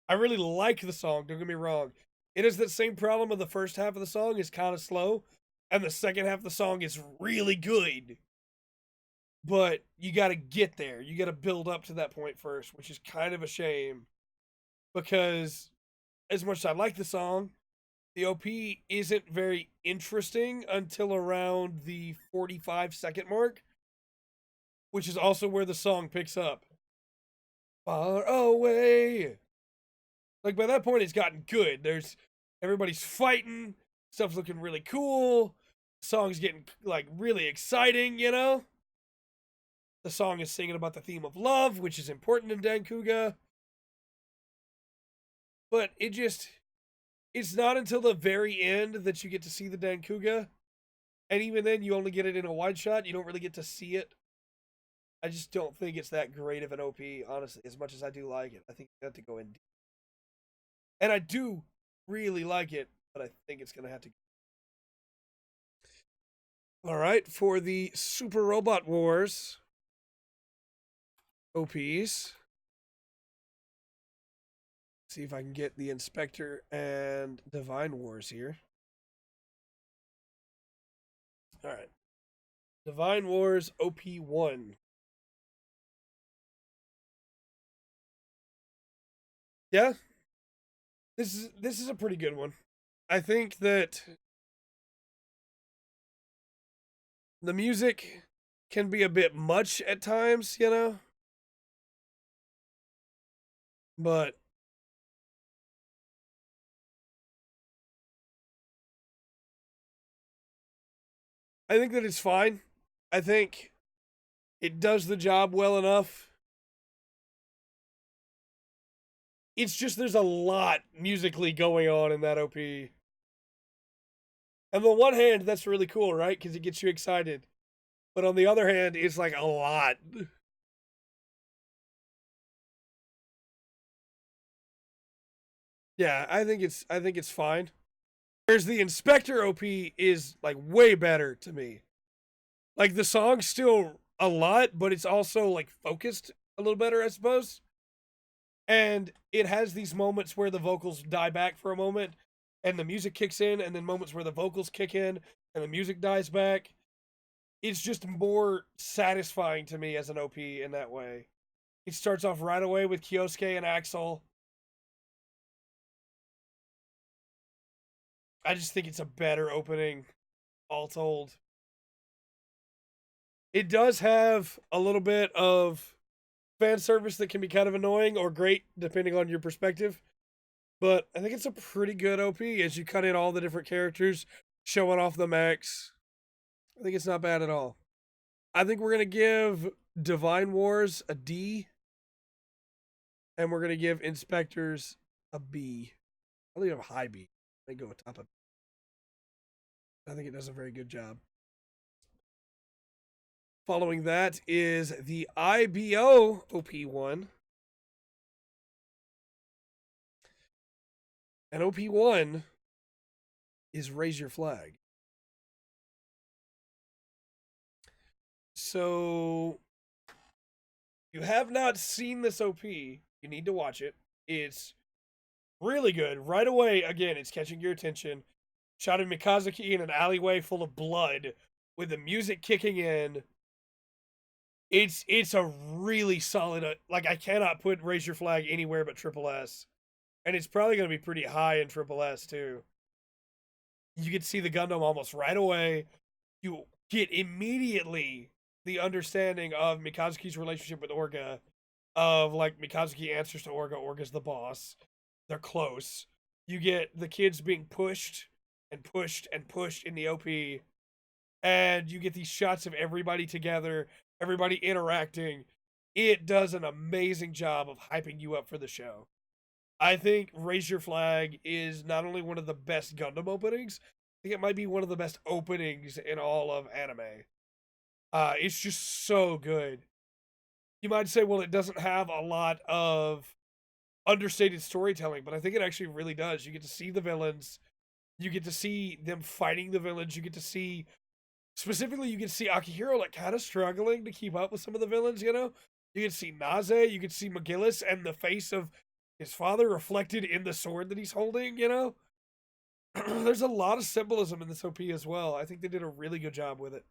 I really like the song, don't get me wrong. It is that same problem of the first half of the song is kind of slow, and the second half of the song is really good. But you got to get there. You got to build up to that point first, which is kind of a shame. Because as much as I like the song, the OP isn't very interesting until around the 45-second mark, which is also where the song picks up. Far away. Like, by that point, it's gotten good. Everybody's fighting. Stuff's looking really cool. The song's getting, like, really exciting, you know? The song is singing about the theme of love, which is important in Dankuga. But it's not until the very end that you get to see the Dankuga. And even then, you only get it in a wide shot. You don't really get to see it. I just don't think it's that great of an OP, honestly, as much as I do like it. I think you have to go in deep. And I do really like it, but I think it's going to have to. All right, for the Super Robot Wars OPs. See if I can get the Inspector and Divine Wars here. All right. Divine Wars OP1. Yeah. This is a pretty good one. I think that the music can be a bit much at times, you know? But I think that it's fine. I think it does the job well enough. It's just there's a lot musically going on in that OP. And on the one hand, that's really cool, right? Because it gets you excited. But on the other hand, it's like a lot. Yeah, I think it's fine. Whereas the Inspector OP is like way better to me. Like the song's still a lot, but it's also like focused a little better, I suppose. And it has these moments where the vocals die back for a moment, and the music kicks in, and then moments where the vocals kick in and the music dies back. It's just more satisfying to me as an OP in that way. It starts off right away with Kyosuke and Axel. I just think it's a better opening, all told. It does have a little bit of fan service that can be kind of annoying or great, depending on your perspective. But I think it's a pretty good OP as you cut in all the different characters, showing off the mechs. I think it's not bad at all. I think we're going to give Divine Wars a D, and we're going to give Inspectors a B. I'll leave a high B. They go with top of. I think it does a very good job. Following that is the IBO OP1. And OP1 is Raise Your Flag. So, you have not seen this OP, you need to watch it. It's really good. Right away, again, it's catching your attention. Shot in Mikazuki in an alleyway full of blood with the music kicking in. It's a really solid, like, I cannot put Raise Your Flag anywhere but Triple S. And it's probably going to be pretty high in Triple S, too. You get to see the Gundam almost right away. You get immediately the understanding of Mikazuki's relationship with Orga. Of, like, Mikazuki answers to Orga. Orga's the boss. They're close. You get the kids being pushed and pushed and pushed in the OP. And you get these shots of everybody together, everybody interacting. It does an amazing job of hyping you up for the show. I think Raise Your Flag is not only one of the best Gundam openings, I think it might be one of the best openings in all of anime. It's just so good. You might say, well, it doesn't have a lot of understated storytelling, but I think it actually really does. You get to see the villains. You get to see them fighting the villains. You get to see, specifically, you get to see Akihiro like kind of struggling to keep up with some of the villains, you know? You get to see Naze, you get to see McGillis and the face of his father reflected in the sword that he's holding, you know? There's a lot of symbolism in this OP as well. I think they did a really good job with it.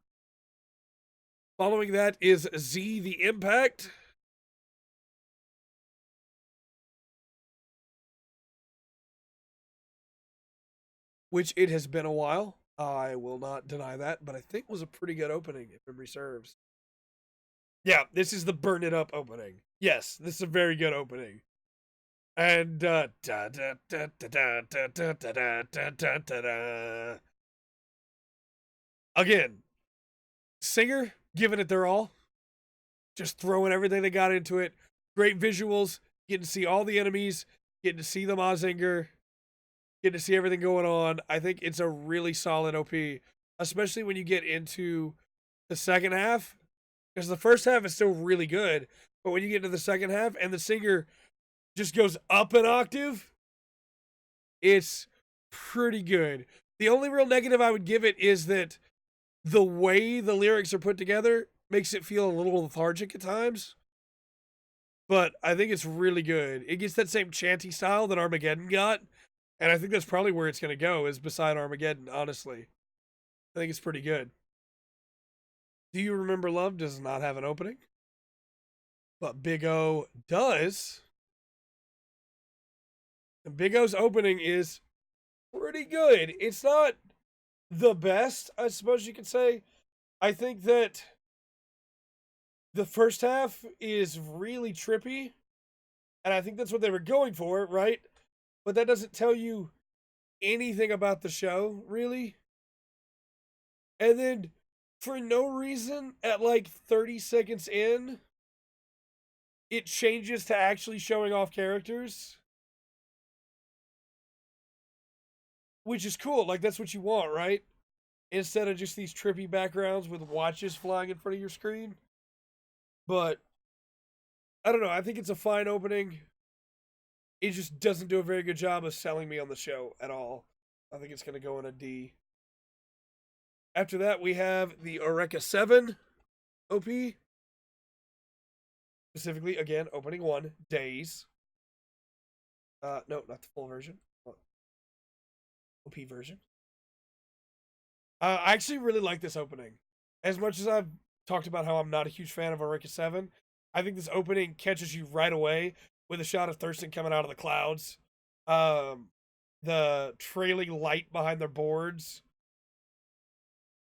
Following that is Z the Impact. Which it has been a while. I will not deny that, but I think was a pretty good opening, if memory serves. Yeah, this is the Burn It Up opening. Yes, this is a very good opening. And again, singer giving it their all, just throwing everything they got into it. Great visuals, getting to see all the enemies, getting to see the Mazinger, getting to see everything going on. I think it's a really solid OP, especially when you get into the second half, because the first half is still really good, but when you get into the second half and the singer just goes up an octave, it's pretty good. The only real negative I would give it is that the way the lyrics are put together makes it feel a little lethargic at times. But I think it's really good. It gets that same chanty style that Armageddon got. And I think that's probably where it's going to go, is beside Armageddon, honestly. I think it's pretty good. Do You Remember Love does not have an opening. But Big O does. And Big O's opening is pretty good. It's not the best, I suppose you could say. I think that the first half is really trippy. And I think that's what they were going for, right? But that doesn't tell you anything about the show, really. And then, for no reason, at like 30 seconds in, it changes to actually showing off characters. Which is cool. Like, that's what you want, right? Instead of just these trippy backgrounds with watches flying in front of your screen. But, I don't know. I think it's a fine opening. It just doesn't do a very good job of selling me on the show at all. I think it's going to go in a D. After that, we have the Eureka 7 OP. Specifically, again, opening 1, Days. No, not the full version. OP version. I actually really like this opening. As much as I've talked about how I'm not a huge fan of Eureka 7, I think this opening catches you right away with a shot of Thurston coming out of the clouds. Um, the trailing light behind their boards.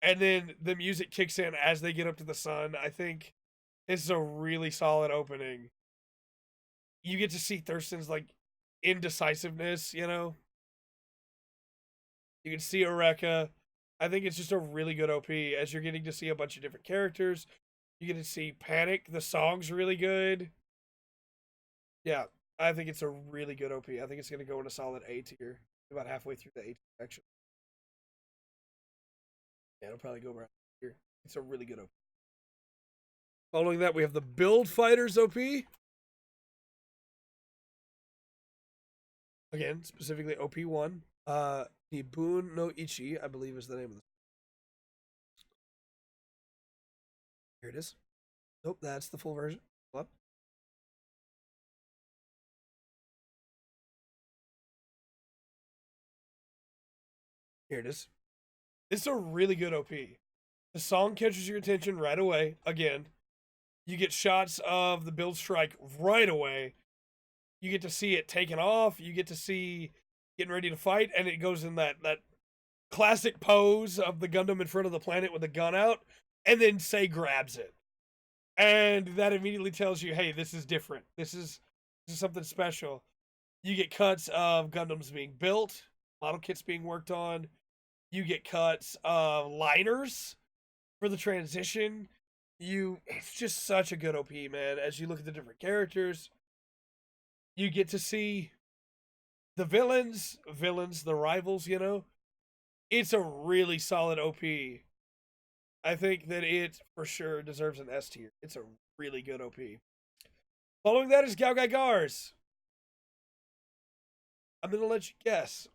And then the music kicks in as they get up to the sun. I think this is a really solid opening. You get to see Thurston's like indecisiveness, you know? You can see Eureka. I think it's just a really good OP as you're getting to see a bunch of different characters. You get to see Panic. The song's really good. Yeah, I think it's a really good OP. I think it's going to go in a solid A tier. About halfway through the A tier, actually. Yeah, it'll probably go around here. It's a really good OP. Following that, we have the Build Fighters OP. Again, specifically OP1. Nibun no Ichi, I believe is the name of the. Here it is. Nope, that's the full version. What? Here it is. It's a really good OP. The song catches your attention right away. Again, you get shots of the build strike right away. You get to see it taken off. You get to see getting ready to fight, and it goes in that classic pose of the Gundam in front of the planet with the gun out, and then Sei grabs it. And that immediately tells you, hey, this is different. This is something special. You get cuts of Gundams being built, model kits being worked on. You get cuts of liners for the transition. It's just such a good OP, man. As you look at the different characters, you get to see the villains, the rivals, you know. It's a really solid OP. I think that it for sure deserves an S tier. It's a really good OP. Following that is Gao Gai Gars. I'm gonna let you guess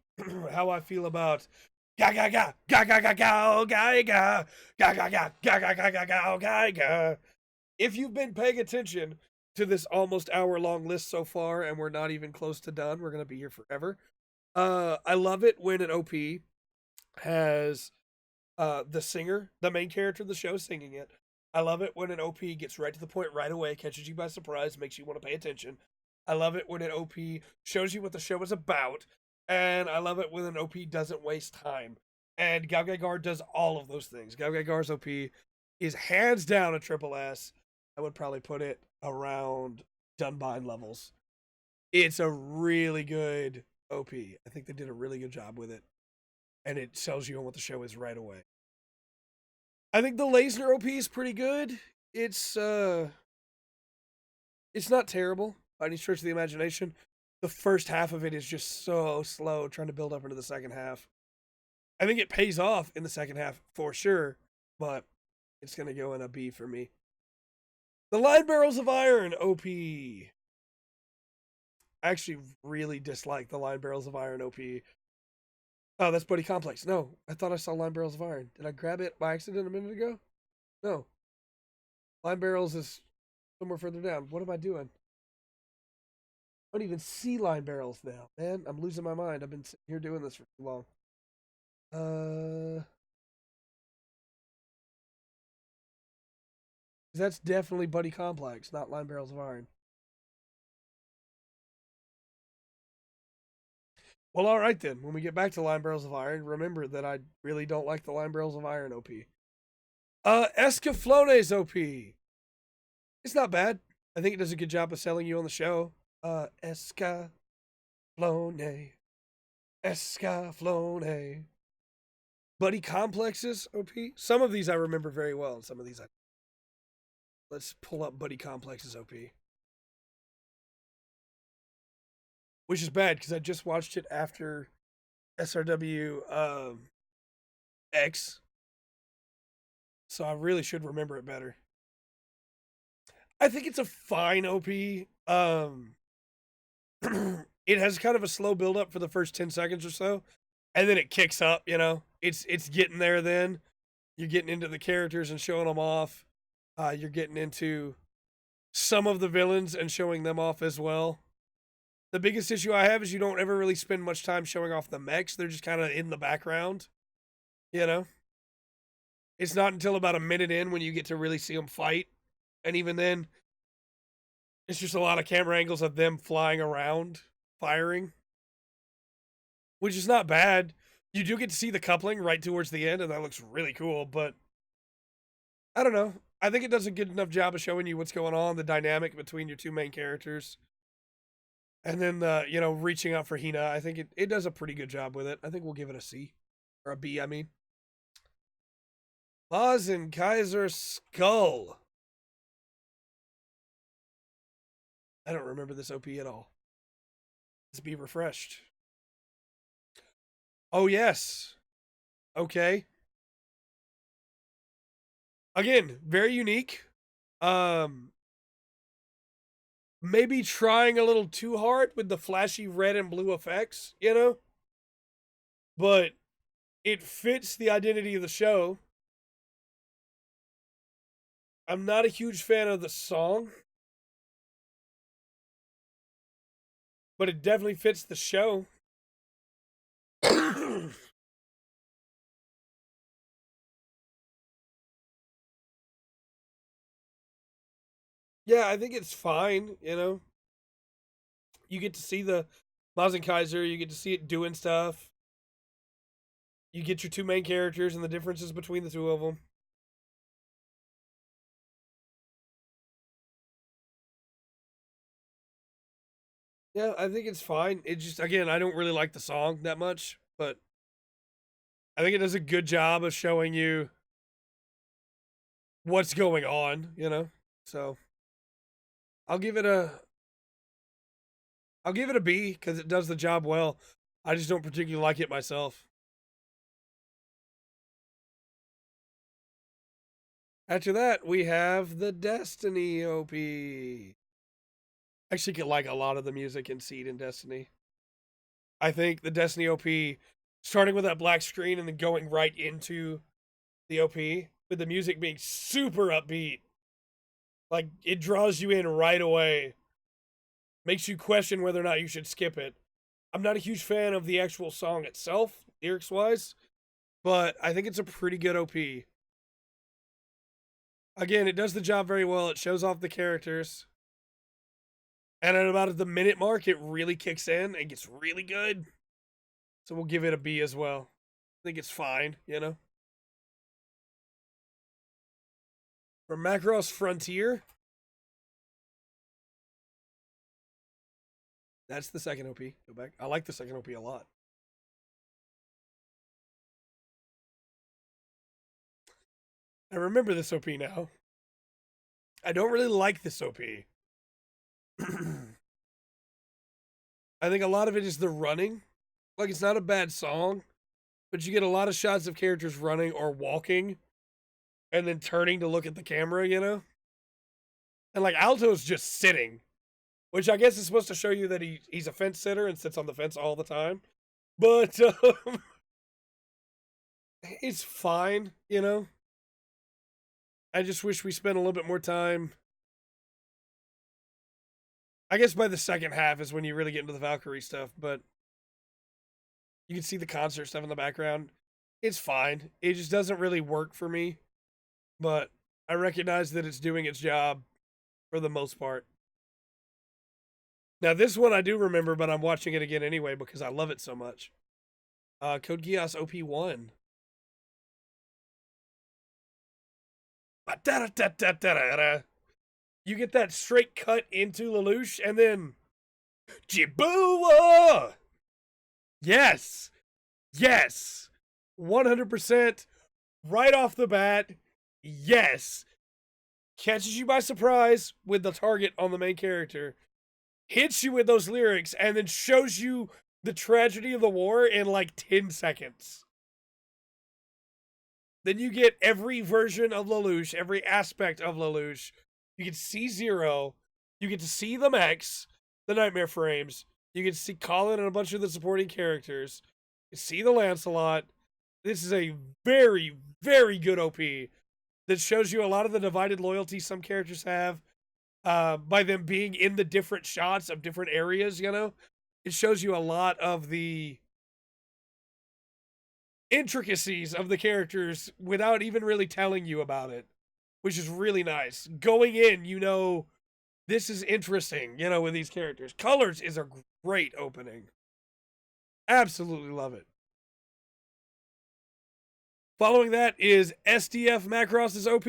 how I feel about ga ga ga ga ga ga ga ga ga ga ga ga ga ga ga ga ga ga ga. If you've been paying attention to this almost hour-long list so far, and we're not even close to done, we're gonna be here forever. I love it when an OP has the singer, the main character of the show, singing it. I love it when an OP gets right to the point right away, catches you by surprise, makes you want to pay attention. I love it when an OP shows you what the show is about, and I love it when an OP doesn't waste time. And Gao Gai Gar does all of those things. Gao Gai Gar's OP is hands down a triple S. I would probably put it around Dunbine levels. It's a really good OP. I think they did a really good job with it. And it tells you what the show is right away. I think the Laser OP is pretty good. It's not terrible by any stretch of the imagination. The first half of it is just so slow, trying to build up into the second half. I think it pays off in the second half for sure, but it's gonna go in a B for me. The Line Barrels of Iron OP. I actually really dislike the Line Barrels of Iron OP. Oh, that's Buddy Complex. No, I thought I saw Line Barrels of Iron. Did I grab it by accident a minute ago? No. Line Barrels is somewhere further down. What am I doing? I don't even see Line Barrels now, man. I'm losing my mind. I've been sitting here doing this for too long. That's definitely Buddy Complex, not Line Barrels of Iron. Well, all right then. When we get back to Line Barrels of Iron, remember that I really don't like the Line Barrels of Iron OP. Escaflones OP. It's not bad. I think it does a good job of selling you on the show. Escaflone. Escaflone. Buddy Complexes OP. Some of these I remember very well, and some of these I. Let's pull up Buddy Complexes OP. Which is bad because I just watched it after SRW X. So I really should remember it better. I think it's a fine OP. It has kind of a slow build up for the first 10 seconds or so, and then it kicks up, you know. It's getting there then. You're getting into the characters and showing them off. You're getting into some of the villains and showing them off as well. The biggest issue I have is you don't ever really spend much time showing off the mechs. They're just kind of in the background, you know? It's not until about a minute in when you get to really see them fight. And even then, it's just a lot of camera angles of them flying around, firing, which is not bad. You do get to see the coupling right towards the end, and that looks really cool, but I don't know. I think it does a good enough job of showing you what's going on, the dynamic between your two main characters. And then reaching out for Hina. I think it does a pretty good job with it. I think we'll give it a C. Or a B, I mean. Mazen Kaiser Skull. I don't remember this OP at all. Let's be refreshed. Oh, yes. Okay. Again, very unique. Maybe trying a little too hard with the flashy red and blue effects, you know? But it fits the identity of the show. I'm not a huge fan of the song, but it definitely fits the show. Yeah, I think it's fine, you know? You get to see the Mazen Kaiser, you get to see it doing stuff. You get your two main characters and the differences between the two of them. Yeah, I think it's fine. It just, again, I don't really like the song that much, but I think it does a good job of showing you what's going on, you know? So I'll give it a B because it does the job well. I just don't particularly like it myself. After that, we have the Destiny OP. I actually can like a lot of the music in Seed and Destiny. I think the Destiny OP, starting with that black screen and then going right into the OP, with the music being super upbeat, like it draws you in right away, makes you question whether or not you should skip it. I'm not a huge fan of the actual song itself, lyrics wise, but I think it's a pretty good OP. Again, it does the job very well. It shows off the characters. And at about the minute mark, it really kicks in and gets really good. So we'll give it a B as well. I think it's fine, you know? For Macross Frontier, that's the second OP. Go back. I like the second OP a lot. I remember this OP now. I don't really like this OP. I think a lot of it is the running. Like, it's not a bad song, but you get a lot of shots of characters running or walking and then turning to look at the camera, you know? And, like, Alto's just sitting, which I guess is supposed to show you that he's a fence sitter and sits on the fence all the time. But, it's fine, you know? I just wish we spent a little bit more time. I guess by the second half is when you really get into the Valkyrie stuff, but you can see the concert stuff in the background. It's fine. It just doesn't really work for me, but I recognize that it's doing its job for the most part. Now, this one I do remember, but I'm watching it again anyway because I love it so much. Code Geass OP1. You get that straight cut into Lelouch, and then Jibua! Yes! Yes! 100% right off the bat. Yes! Catches you by surprise with the target on the main character, hits you with those lyrics, and then shows you the tragedy of the war in like 10 seconds. Then you get every version of Lelouch, every aspect of Lelouch. You get to see Zero. You get to see the mechs, the Nightmare Frames. You get to see Colin and a bunch of the supporting characters. You see the Lancelot. This is a very, very good OP that shows you a lot of the divided loyalty some characters have. by them being in the different shots of different areas, you know? It shows you a lot of the intricacies of the characters without even really telling you about it, which is really nice. Going in, you know, this is interesting, you know, with these characters. Colors is a great opening. Absolutely love it. Following that is SDF Macross's OP.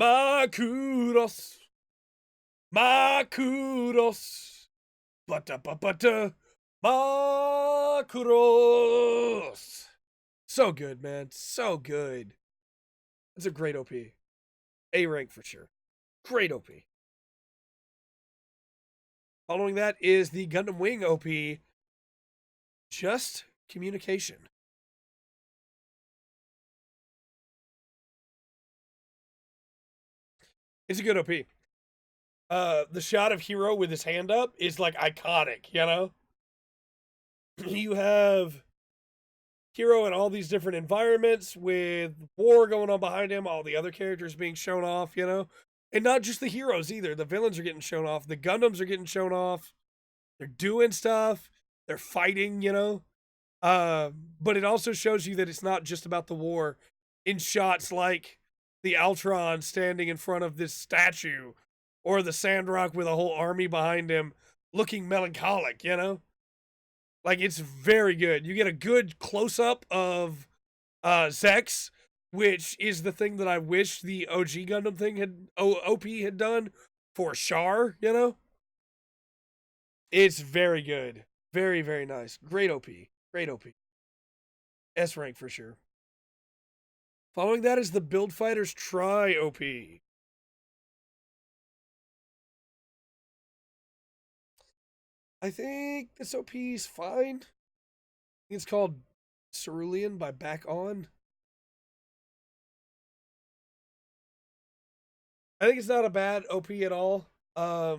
Makuros. Makuros. Makuros. So good, man. So good. It's a great OP. A rank for sure. Great OP. Following that is the Gundam Wing OP. Just communication. It's a good OP. The shot of Hero with his hand up is like iconic, you know? You have Hero in all these different environments with war going on behind him, all the other characters being shown off, you know? And not just the heroes either. The villains are getting shown off. The Gundams are getting shown off. They're doing stuff. They're fighting, you know? But it also shows you that it's not just about the war in shots like the Altron standing in front of this statue or the Sandrock with a whole army behind him looking melancholic, you know? Like, it's very good. You get a good close-up of Zex, which is the thing that I wish the OG Gundam thing had OP had done for Char, you know? It's very good. Very, very nice. Great OP. Great OP. S rank for sure. Following that is the Build Fighters Try OP. I think this OP is fine. It's called Cerulean by Back On. I think it's not a bad OP at all. I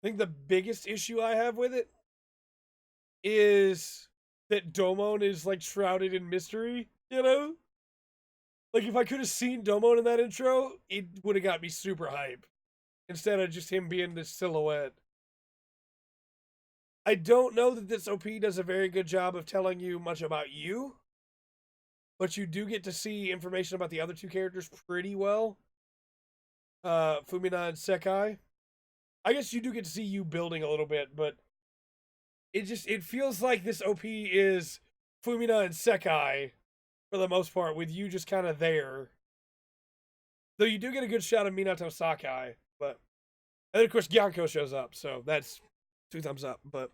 think the biggest issue I have with it is that Domon is like shrouded in mystery, you know? Like if I could have seen Domon in that intro, it would have got me super hype. Instead of just him being this silhouette. I don't know that this OP does a very good job of telling you much about you, but you do get to see information about the other two characters pretty well. Fumina and Sekai. I guess you do get to see you building a little bit, but it feels like this OP is Fumina and Sekai for the most part, with you just kind of there. Though you do get a good shot of Minato Sakai, but and then of course Gyanko shows up, so that's 2 thumbs up. But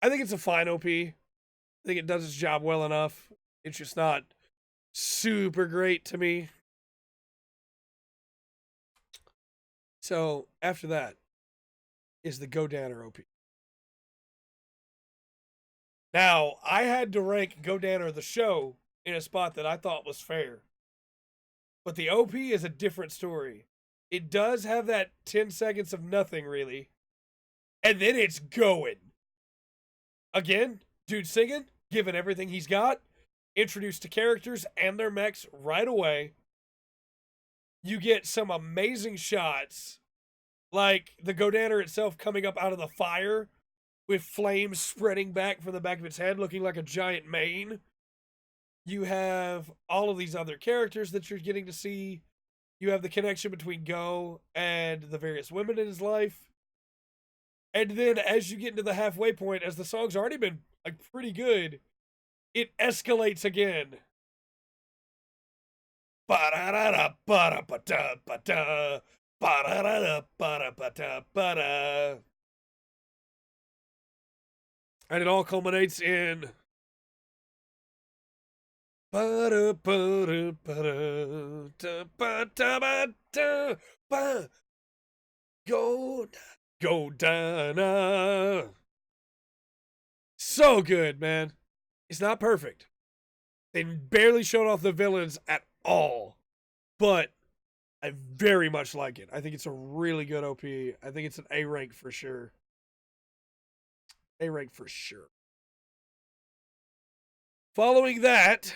I think it's a fine OP. I think it does its job well enough. It's just not super great to me. So after that is the Go Danner OP. Now, I had to rank Go Danner the show in a spot that I thought was fair. But the OP is a different story. It does have that 10 seconds of nothing, really. And then it's going. Again, dude singing, giving everything he's got, introduced to characters and their mechs right away. You get some amazing shots, like the Go Danner itself coming up out of the fire with flames spreading back from the back of its head, looking like a giant mane. You have all of these other characters that you're getting to see. You have the connection between Go and the various women in his life. And then as you get into the halfway point, as the song's already been like pretty good, it escalates again. And it all culminates in Go Dana. So good, man. It's not perfect. They barely showed off the villains at all. But I very much like it. I think it's a really good OP. I think it's an A rank for sure. A rank for sure. Following that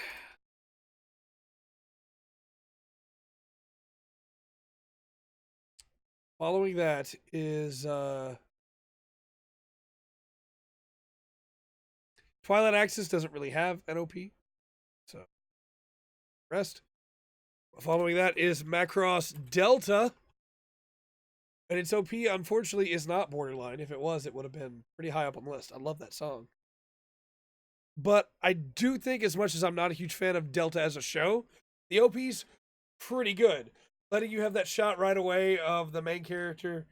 Following that is Twilight Axis doesn't really have an OP, so rest. Following that is Macross Delta, and its OP unfortunately is not Borderline. If it was, it would have been pretty high up on the list. I love that song. But I do think, as much as I'm not a huge fan of Delta as a show, the OP's pretty good. Letting you have that shot right away of the main character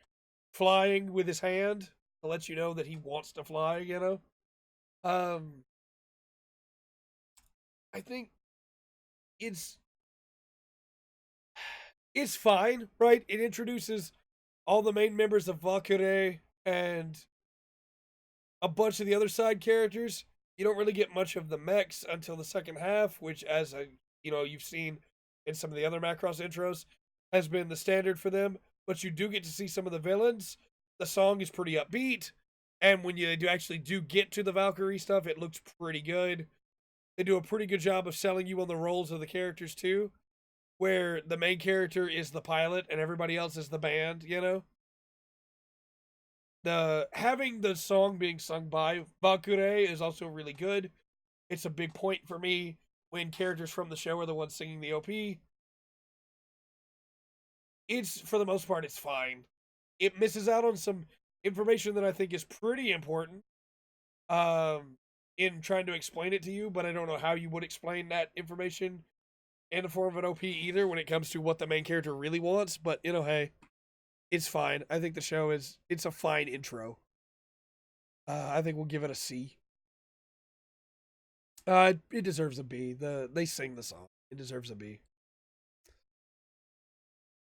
flying with his hand to let you know that he wants to fly, you know? I think it's fine, right? It introduces all the main members of Valkyrie and a bunch of the other side characters. You don't really get much of the mechs until the second half, which, as you've seen in some of the other Macross intros, has been the standard for them. But you do get to see some of the villains. The song is pretty upbeat, and when you actually get to the Valkyrie stuff, it looks pretty good. They do a pretty good job of selling you on the roles of the characters too, where the main character is the pilot and everybody else is the band, you know? Having the song being sung by Valkyrie is also really good. It's a big point for me when characters from the show are the ones singing the OP. It's, for the most part, it's fine. It misses out on some information that I think is pretty important in trying to explain it to you, but I don't know how you would explain that information in the form of an OP either when it comes to what the main character really wants. But, hey, it's fine. I think the show it's a fine intro. I think we'll give it a C. It deserves a B. They sing the song. It deserves a B.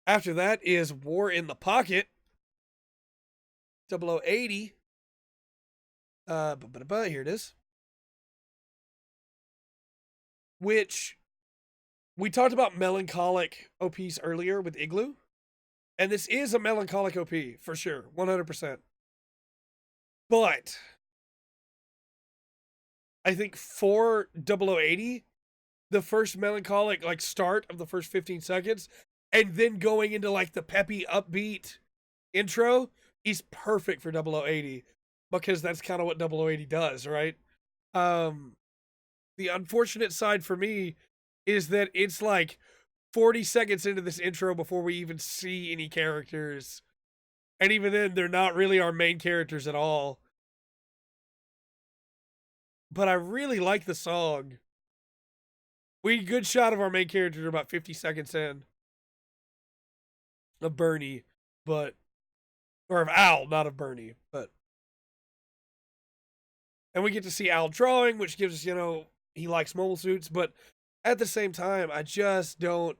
After that is War in the Pocket. 0080. Here it is. Which, we talked about melancholic OPs earlier with Igloo. And this is a melancholic OP, for sure. 100%. But I think for 0080, the first melancholic start of the first 15 seconds, and then going into the peppy upbeat intro is perfect for 0080, because that's kind of what 0080 does, right? The unfortunate side for me is that it's 40 seconds into this intro before we even see any characters. And even then, they're not really our main characters at all. But I really like the song. We get a good shot of our main character about 50 seconds in. Of Bernie, or of Al, not of Bernie, but. And we get to see Al drawing, which gives us, he likes mobile suits, but at the same time, I just don't.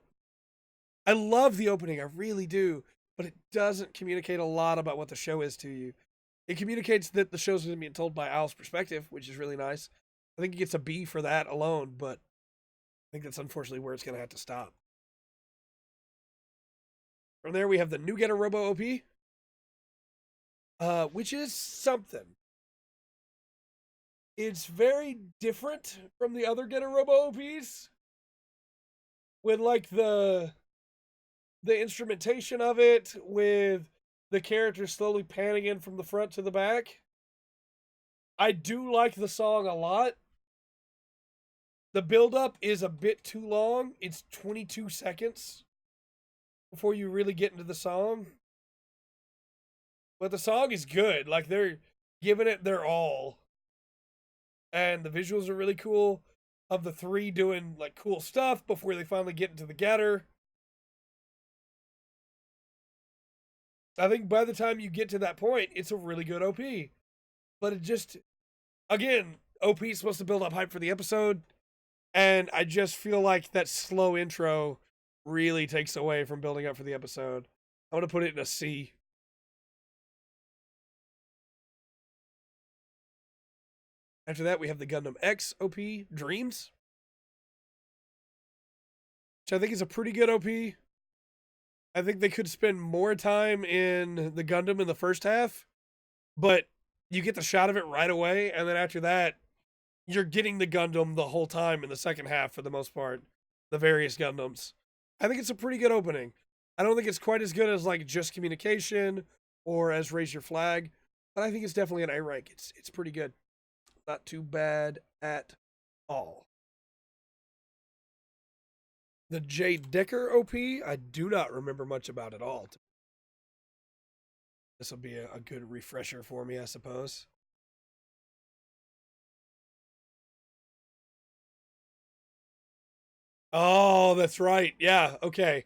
I love the opening, I really do, but it doesn't communicate a lot about what the show is to you. It communicates that the show's being told by Al's perspective, which is really nice. I think it gets a B for that alone, but I think that's unfortunately where it's going to have to stop. From there, we have the new Getter Robo OP, which is something. It's very different from the other Getter Robo OPs. With the instrumentation of it, with the character slowly panning in from the front to the back. I do like the song a lot. The build-up is a bit too long. It's 22 seconds before you really get into the song. But the song is good. They're giving it their all. And the visuals are really cool of the three doing, cool stuff before they finally get into the getter. I think by the time you get to that point, it's a really good OP. But it just, again, OP is supposed to build up hype for the episode. And I just feel like that slow intro really takes away from building up for the episode. I'm going to put it in a C. After that, we have the Gundam X OP, Dreams. Which I think is a pretty good OP. I think they could spend more time in the Gundam in the first half. But you get the shot of it right away. And then after that, you're getting the Gundam the whole time in the second half for the most part. The various Gundams. I think it's a pretty good opening. I don't think it's quite as good as like Just Communication or as Raise Your Flag, but I think it's definitely an A rank. It's pretty good. Not too bad at all. The Jay Decker OP, I do not remember much about at all. This will be a good refresher for me, I suppose. Oh, that's right. Yeah. Okay.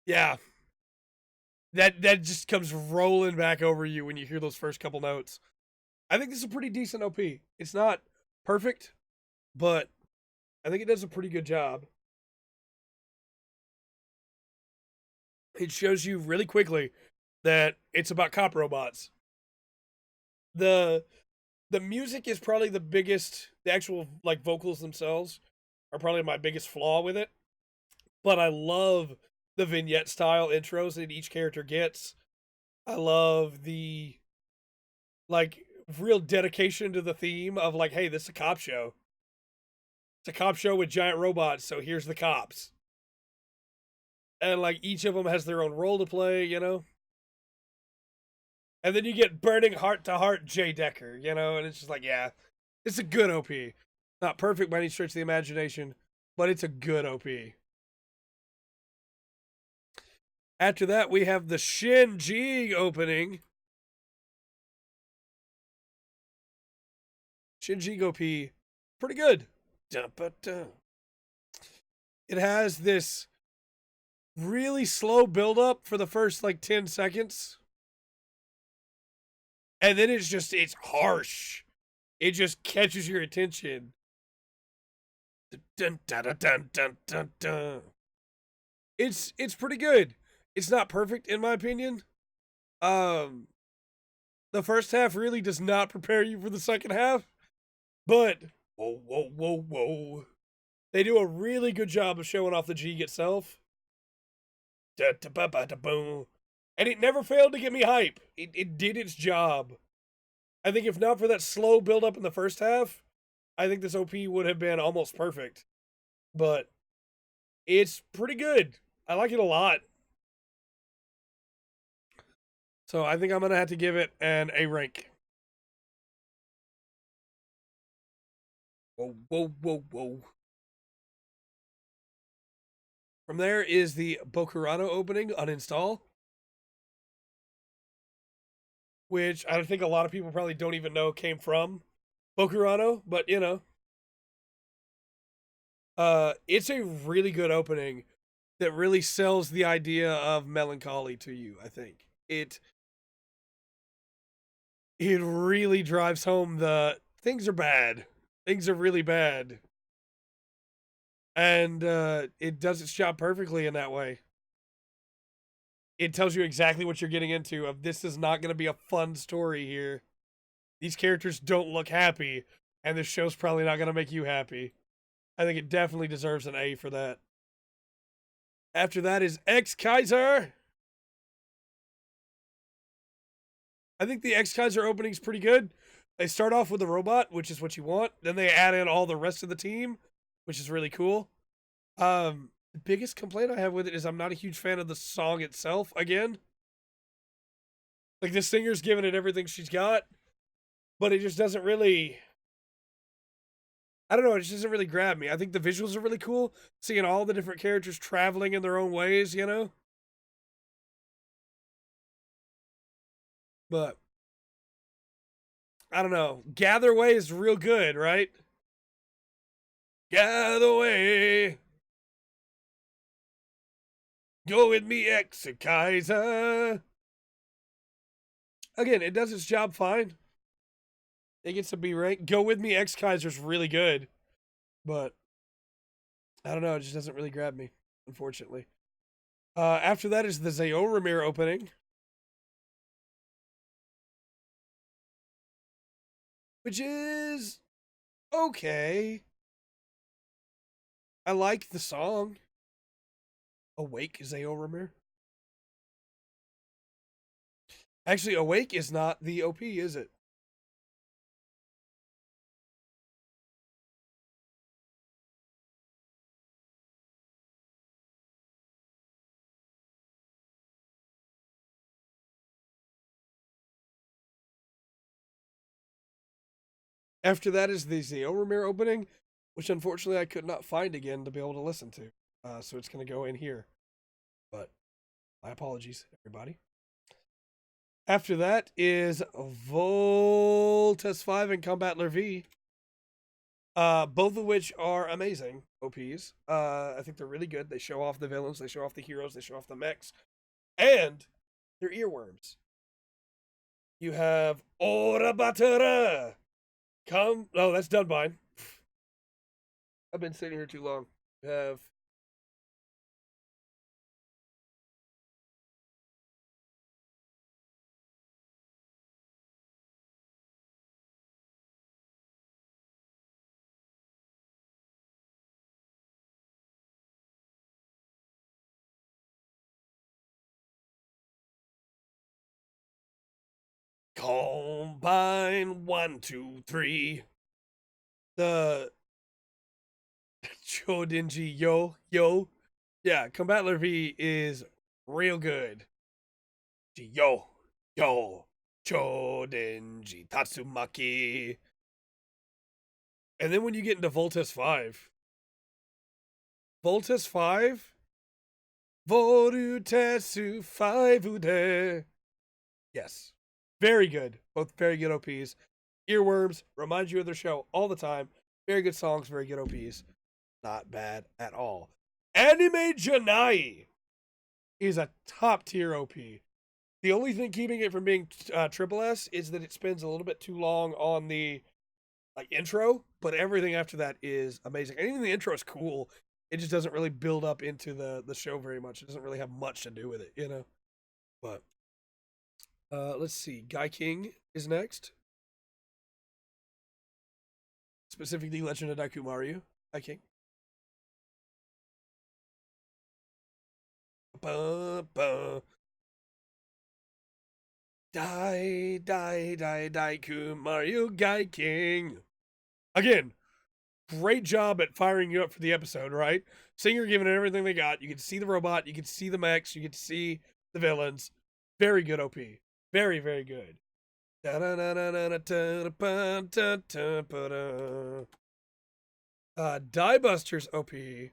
Yeah. That just comes rolling back over you when you hear those first couple notes. I think this is a pretty decent OP. It's not perfect, but I think it does a pretty good job. It shows you really quickly that it's about cop robots. The the music is probably the biggest, the actual like vocals themselves are probably my biggest flaw with it. But I love the vignette style intros that each character gets. I love the like real dedication to the theme of like, hey, this is a cop show. It's a cop show with giant robots, so here's the cops. And like each of them has their own role to play, you know? And then you get Burning Heart to Heart Jay Decker, you know? And it's just like, yeah, it's a good OP. Not perfect by any stretch of the imagination, but it's a good OP. After that, we have the Shinji opening. Shinji OP, pretty good. It has this really slow build up for the first like 10 seconds. And then it's harsh. It just catches your attention. Dun, dun, dun, dun, dun, dun, dun. It's pretty good. It's not perfect in my opinion. Um the first half really does not prepare you for the second half, but whoa, whoa, whoa, whoa. They do a really good job of showing off the G itself. And it never failed to get me hype. It did its job. I think if not for that slow build up in the first half, I think this OP would have been almost perfect. But it's pretty good. I like it a lot. So I think I'm gonna have to give it an A rank. Whoa, whoa, whoa, whoa. From there is the Bokurano opening uninstall, which I think a lot of people probably don't even know came from Bokurano, but you know. It's a really good opening that really sells the idea of melancholy to you, I think. It really drives home the things are bad. Things are really bad. And it does its job perfectly in that way. It tells you exactly what you're getting into of this is not going to be a fun story here. These characters don't look happy and this show's probably not going to make you happy. I think it definitely deserves an A for that. After that is X Kaiser. I think the X Kaiser opening is pretty good. They start off with a robot, which is what you want. Then they add in all the rest of the team, which is really cool. The biggest complaint I have with it is I'm not a huge fan of the song itself. Again, like the singer's giving it everything she's got, but it just doesn't really. I don't know. It just doesn't really grab me. I think the visuals are really cool, seeing all the different characters traveling in their own ways. You know, but I don't know. Gather Way is real good, right? Gather Way. Go with me, X Kaiser. Again, it does its job fine. It gets a B rank. Go with me, X Kaiser's really good, but I don't know. It just doesn't really grab me, unfortunately. After that is the Zayoromir opening, which is okay. I like the song. Awake Zayoromir. Actually, Awake is not the OP, is it? After that is the Zeoromir opening, which unfortunately I could not find again to be able to listen to. So it's going to go in here. But my apologies, everybody. After that is Voltes 5 and Combattler V. Both of which are amazing OPs. I think they're really good. They show off the villains, they show off the heroes, they show off the mechs, and they're earworms. You have Ora Batara. Come. Oh, that's Dunbine. I've been sitting here too long. You have. Combine 1, 2, 3. The Chodinji yo. Yeah, Combattler V is real good. Yo Chodinji Tatsumaki. And then when you get into Voltes 5, Voltes 5, Voltesu 5 Ude. Yes. Very good. Both very good OPs. Earworms remind you of their show all the time. Very good songs, very good OPs. Not bad at all. Anime Janai is a top tier OP. The only thing keeping it from being triple S is that it spends a little bit too long on the intro, but everything after that is amazing. And even the intro is cool. It just doesn't really build up into the show very much. It doesn't really have much to do with it, you know. But let's see. Guy King is next. Specifically, Legend of Daikumaru. Guy King. Daiku Guy King. Again, great job at firing you up for the episode, right? Singer giving it everything they got. You can see the robot, you can see the mechs, you can see the villains. Very good OP. Very, very good. Die Busters OP. It's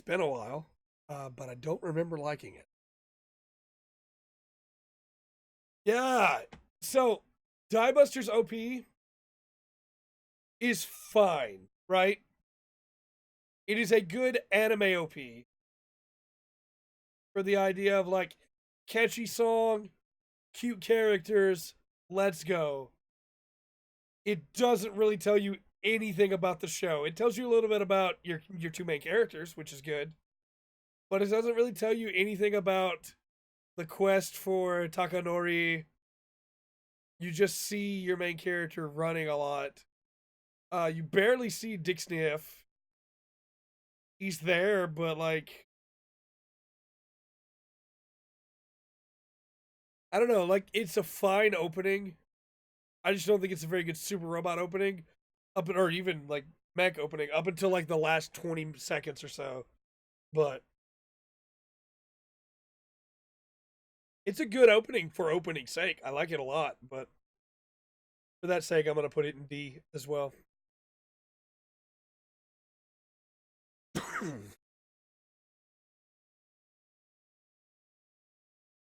been a while, but I don't remember liking it. Yeah. So, Die Busters OP is fine, right? It is a good anime OP for the idea of like catchy song, cute characters, let's go. It doesn't really tell you anything about the show. It tells you a little bit about your two main characters, which is good. But it doesn't really tell you anything about the quest for Takanori. You just see your main character running a lot. You barely see Dick Sniff. He's there, but like I don't know, like it's a fine opening. I just don't think it's a very good Super Robot opening, or even like mech opening up until like the last 20 seconds or so. But it's a good opening for opening's sake. I like it a lot, but for that sake, I'm gonna put it in D as well.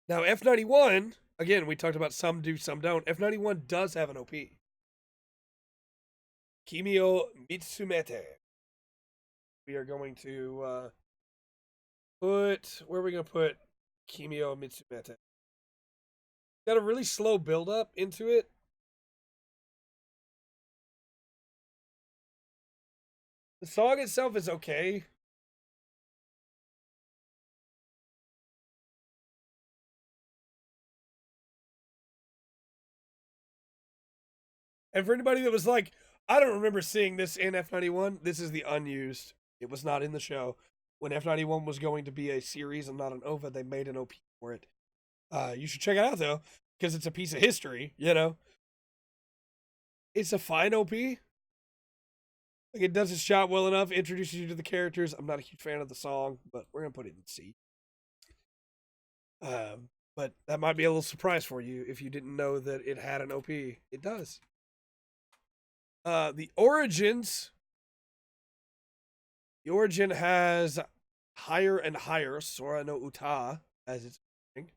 Now F91, again, we talked about some do, some don't. F91 does have an OP. Kimio Mitsumete. We are going to where are we going to put Kimio Mitsumete? Got a really slow build up into it. The song itself is okay. And for anybody that was like, I don't remember seeing this in F91, this is the unused. It was not in the show. When F91 was going to be a series and not an OVA, they made an OP for it. You should check it out, though, because it's a piece of history, you know? It's a fine OP. Like, it does its job well enough, introduces you to the characters. I'm not a huge fan of the song, but we're going to put it in C. But that might be a little surprise for you if you didn't know that it had an OP. It does. The Origins. The Origin has Higher and Higher, Sora no Uta, as its opening.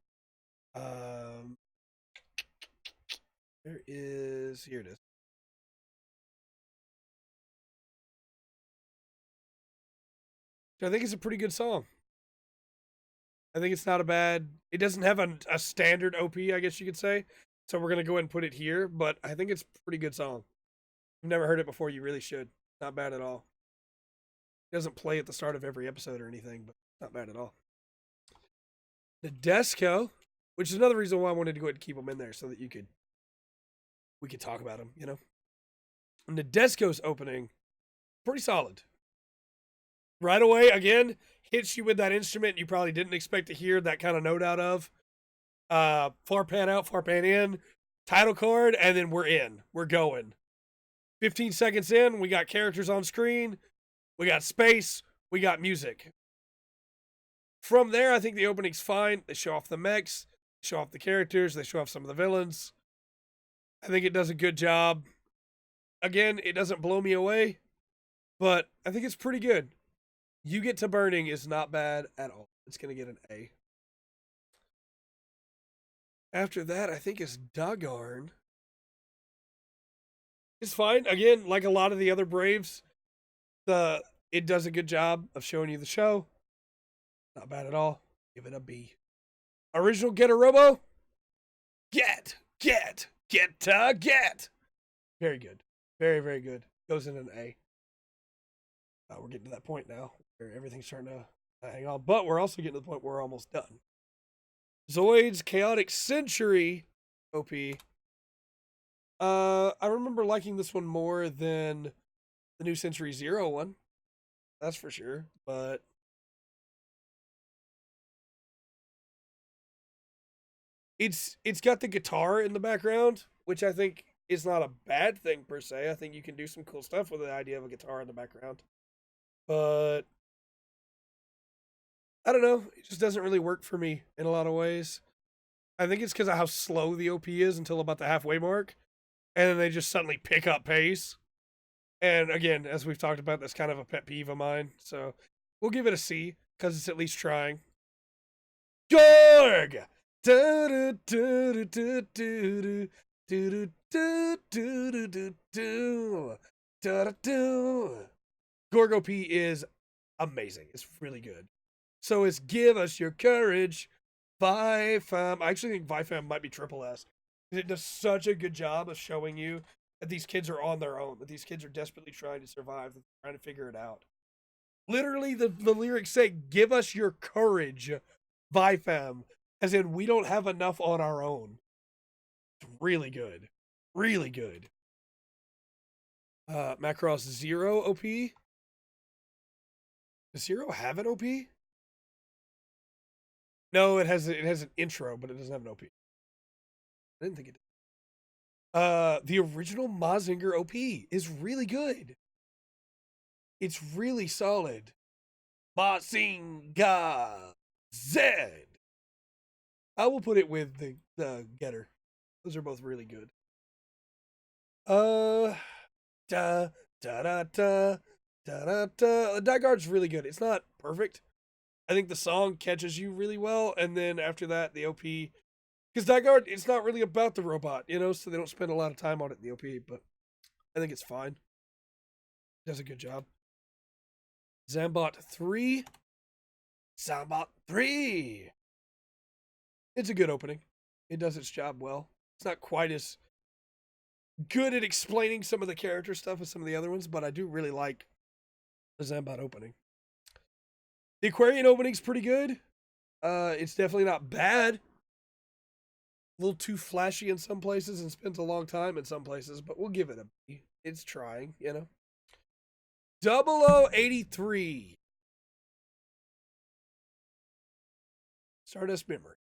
Here it is. I think it's a pretty good song. I think it's not a bad. It doesn't have a standard OP, I guess you could say. So we're gonna go ahead and put it here. But I think it's a pretty good song. If you've never heard it before, you really should. Not bad at all. It doesn't play at the start of every episode or anything, but not bad at all. The Desco, which is another reason why I wanted to go ahead and keep them in there so that we could talk about them, you know. And the Desco's opening, pretty solid. Right away, again, hits you with that instrument you probably didn't expect to hear that kind of note out of. Far pan out, far pan in, title card, and then we're in. We're going. 15 seconds in, we got characters on screen, we got space, we got music. From there, I think the opening's fine. They show off the mechs, show off the characters, they show off some of the villains. I think it does a good job. Again, it doesn't blow me away, but I think it's pretty good. You Get to Burning is not bad at all. It's going to get an A. After that, I think it's Dagarn. It's fine. Again, like a lot of the other Braves, it does a good job of showing you the show. Not bad at all. Give it a B. Original Getter Robo. Get. Very good. Very, very good. Goes in an A. We're getting to that point now where everything's starting to hang on, but we're also getting to the point where we're almost done. Zoid's Chaotic Century OP. I remember liking this one more than the New Century Zero one. That's for sure, but it's got the guitar in the background, which I think is not a bad thing per se. I think you can do some cool stuff with the idea of a guitar in the background. But I don't know. It just doesn't really work for me in a lot of ways. I think it's because of how slow the OP is until about the halfway mark. And then they just suddenly pick up pace. And again, as we've talked about, that's kind of a pet peeve of mine. So we'll give it a C because it's at least trying. Gorg! Gorg OP is amazing. It's really good. So it's Give Us Your Courage. Vifam. I actually think Vifam might be triple S. It does such a good job of showing you that these kids are on their own, that these kids are desperately trying to survive, that they're trying to figure it out. Literally, the lyrics say, Give us your courage, Vifam. As in, we don't have enough on our own. It's really good. Really good. Macross Zero OP. Does Zero have an OP? No, it has an intro, but it doesn't have an OP. I didn't think it did. The original Mazinger OP is really good. It's really solid. Mazinger Z. I will put it with the Getter. Those are both really good. Da da da da da da. Die Guard's really good. It's not perfect. I think the song catches you really well, and then after that, the OP. Because Die Guard, it's not really about the robot, you know, so they don't spend a lot of time on it in the OP, but I think it's fine. Does a good job. Zambot 3. Zambot 3. It's a good opening. It does its job well. It's not quite as good at explaining some of the character stuff as some of the other ones, but I do really like the Zambot opening. The Aquarian opening's pretty good. It's definitely not bad. A little too flashy in some places and spent a long time in some places, but we'll give it a B. It's trying, you know. 0083. Stardust Memory.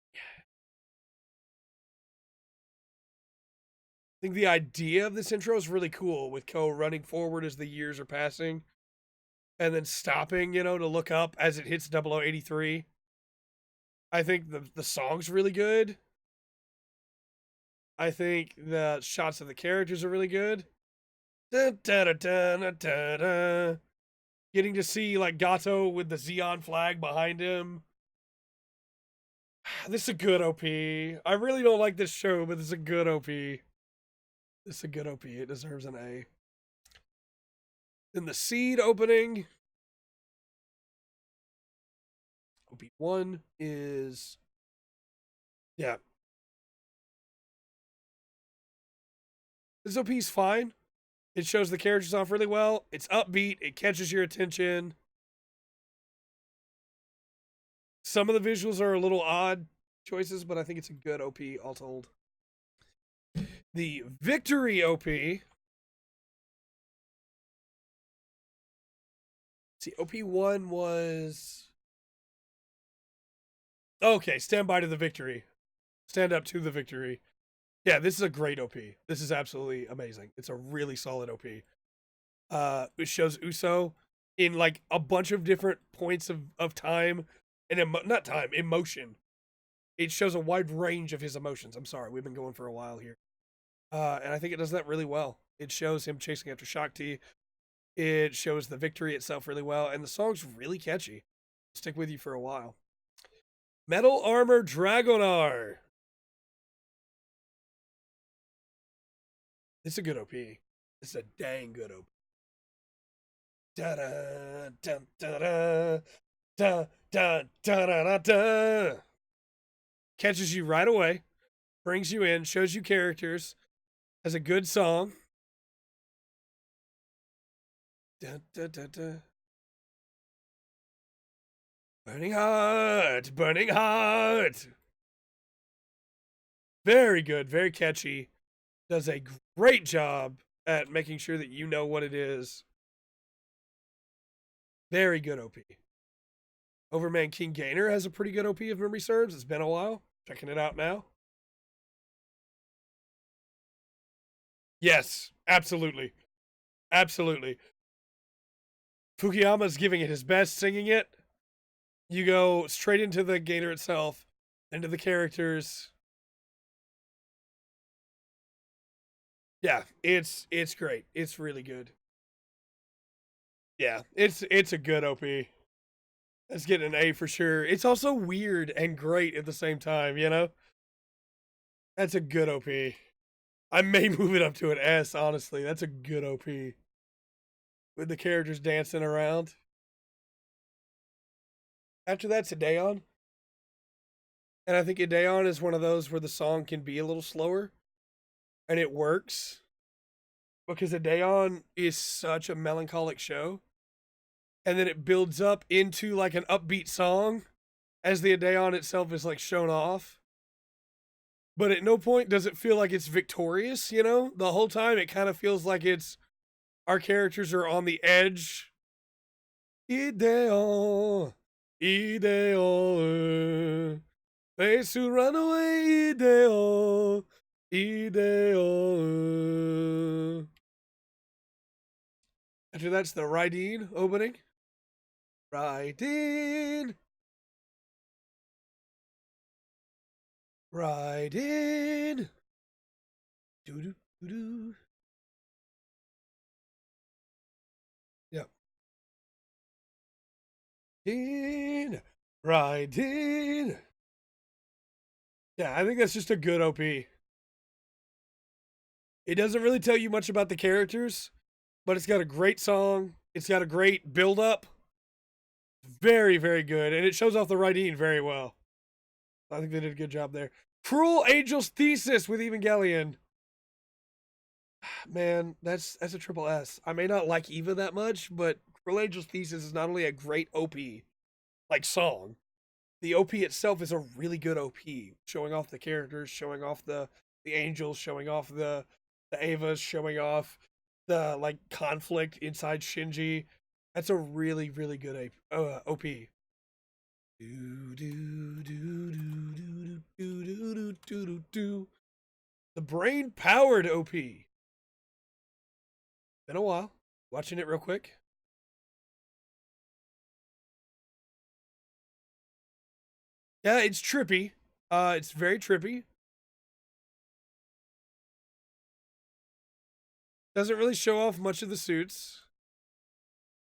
I think the idea of this intro is really cool, with Ko running forward as the years are passing and then stopping, you know, to look up as it hits 0083. I think the song's really good. I think the shots of the characters are really good. Dun, dun, dun, dun, dun, dun, dun. Getting to see like Gato with the Xeon flag behind him. This is a good OP. I really don't like this show, but this is a good OP. This is a good OP. It deserves an A. Then the seed opening. OP1 is, yeah. This OP's fine. It shows the characters off really well. It's upbeat. It catches your attention. Some of the visuals are a little odd choices, but I think it's a good OP all told. The victory OP. See, OP1 was. Okay, stand by to the victory. Stand up to the victory. Yeah, this is a great OP. This is absolutely amazing. It's a really solid OP. It shows Uso in like a bunch of different points of time and not time, emotion. It shows a wide range of his emotions. I'm sorry, we've been going for a while here. And I think it does that really well. It shows him chasing after Shakti. It shows the victory itself really well, and the song's really catchy. Stick with you for a while. Metal Armor Dragonar. This is a good OP. This is a dang good OP. Da da da da da da da da da da. Catches you right away, brings you in, shows you characters, has a good song. Da da da da. Burning heart, burning heart. Very good, very catchy. Does a great job at making sure that you know what it is. Very good OP. Overman King Gainer has a pretty good OP if memory serves. It's been a while. Checking it out now. Yes, absolutely. Absolutely. Fukuyama's giving it his best singing it. You go straight into the Gainer itself, into the characters. Yeah, it's great. It's really good. Yeah, it's a good OP. It's getting an A for sure. It's also weird and great at the same time, you know? That's a good OP. I may move it up to an S, honestly. That's a good OP. With the characters dancing around. After that's Ideon. And I think Ideon is one of those where the song can be a little slower. And it works. Because Ideon is such a melancholic show. And then it builds up into like an upbeat song as the Ideon itself is like shown off. But at no point does it feel like it's victorious, you know? The whole time it kind of feels like it's our characters are on the edge. Ideon, Ideon, face to run away, Ideon, Ideon. After that's the Raideen opening. Raideen, Raideen. Doo doo doo doo. Yep. Raideen, Raideen. Yeah, I think that's just a good OP. It doesn't really tell you much about the characters, but it's got a great song. It's got a great build up. Very, very good. And it shows off the Raideen very well. I think they did a good job there. Cruel Angel's Thesis with Evangelion. Man, that's a triple S. I may not like Eva that much, but Cruel Angel's Thesis is not only a great OP, like song, the OP itself is a really good OP, showing off the characters, showing off the angels, showing off the Avas, showing off the like conflict inside Shinji. That's a really really good OP. Do do do do do do do do do do. The brain powered OP. Been a while. Watching it real quick. Yeah, it's trippy. It's very trippy. Doesn't really show off much of the suits.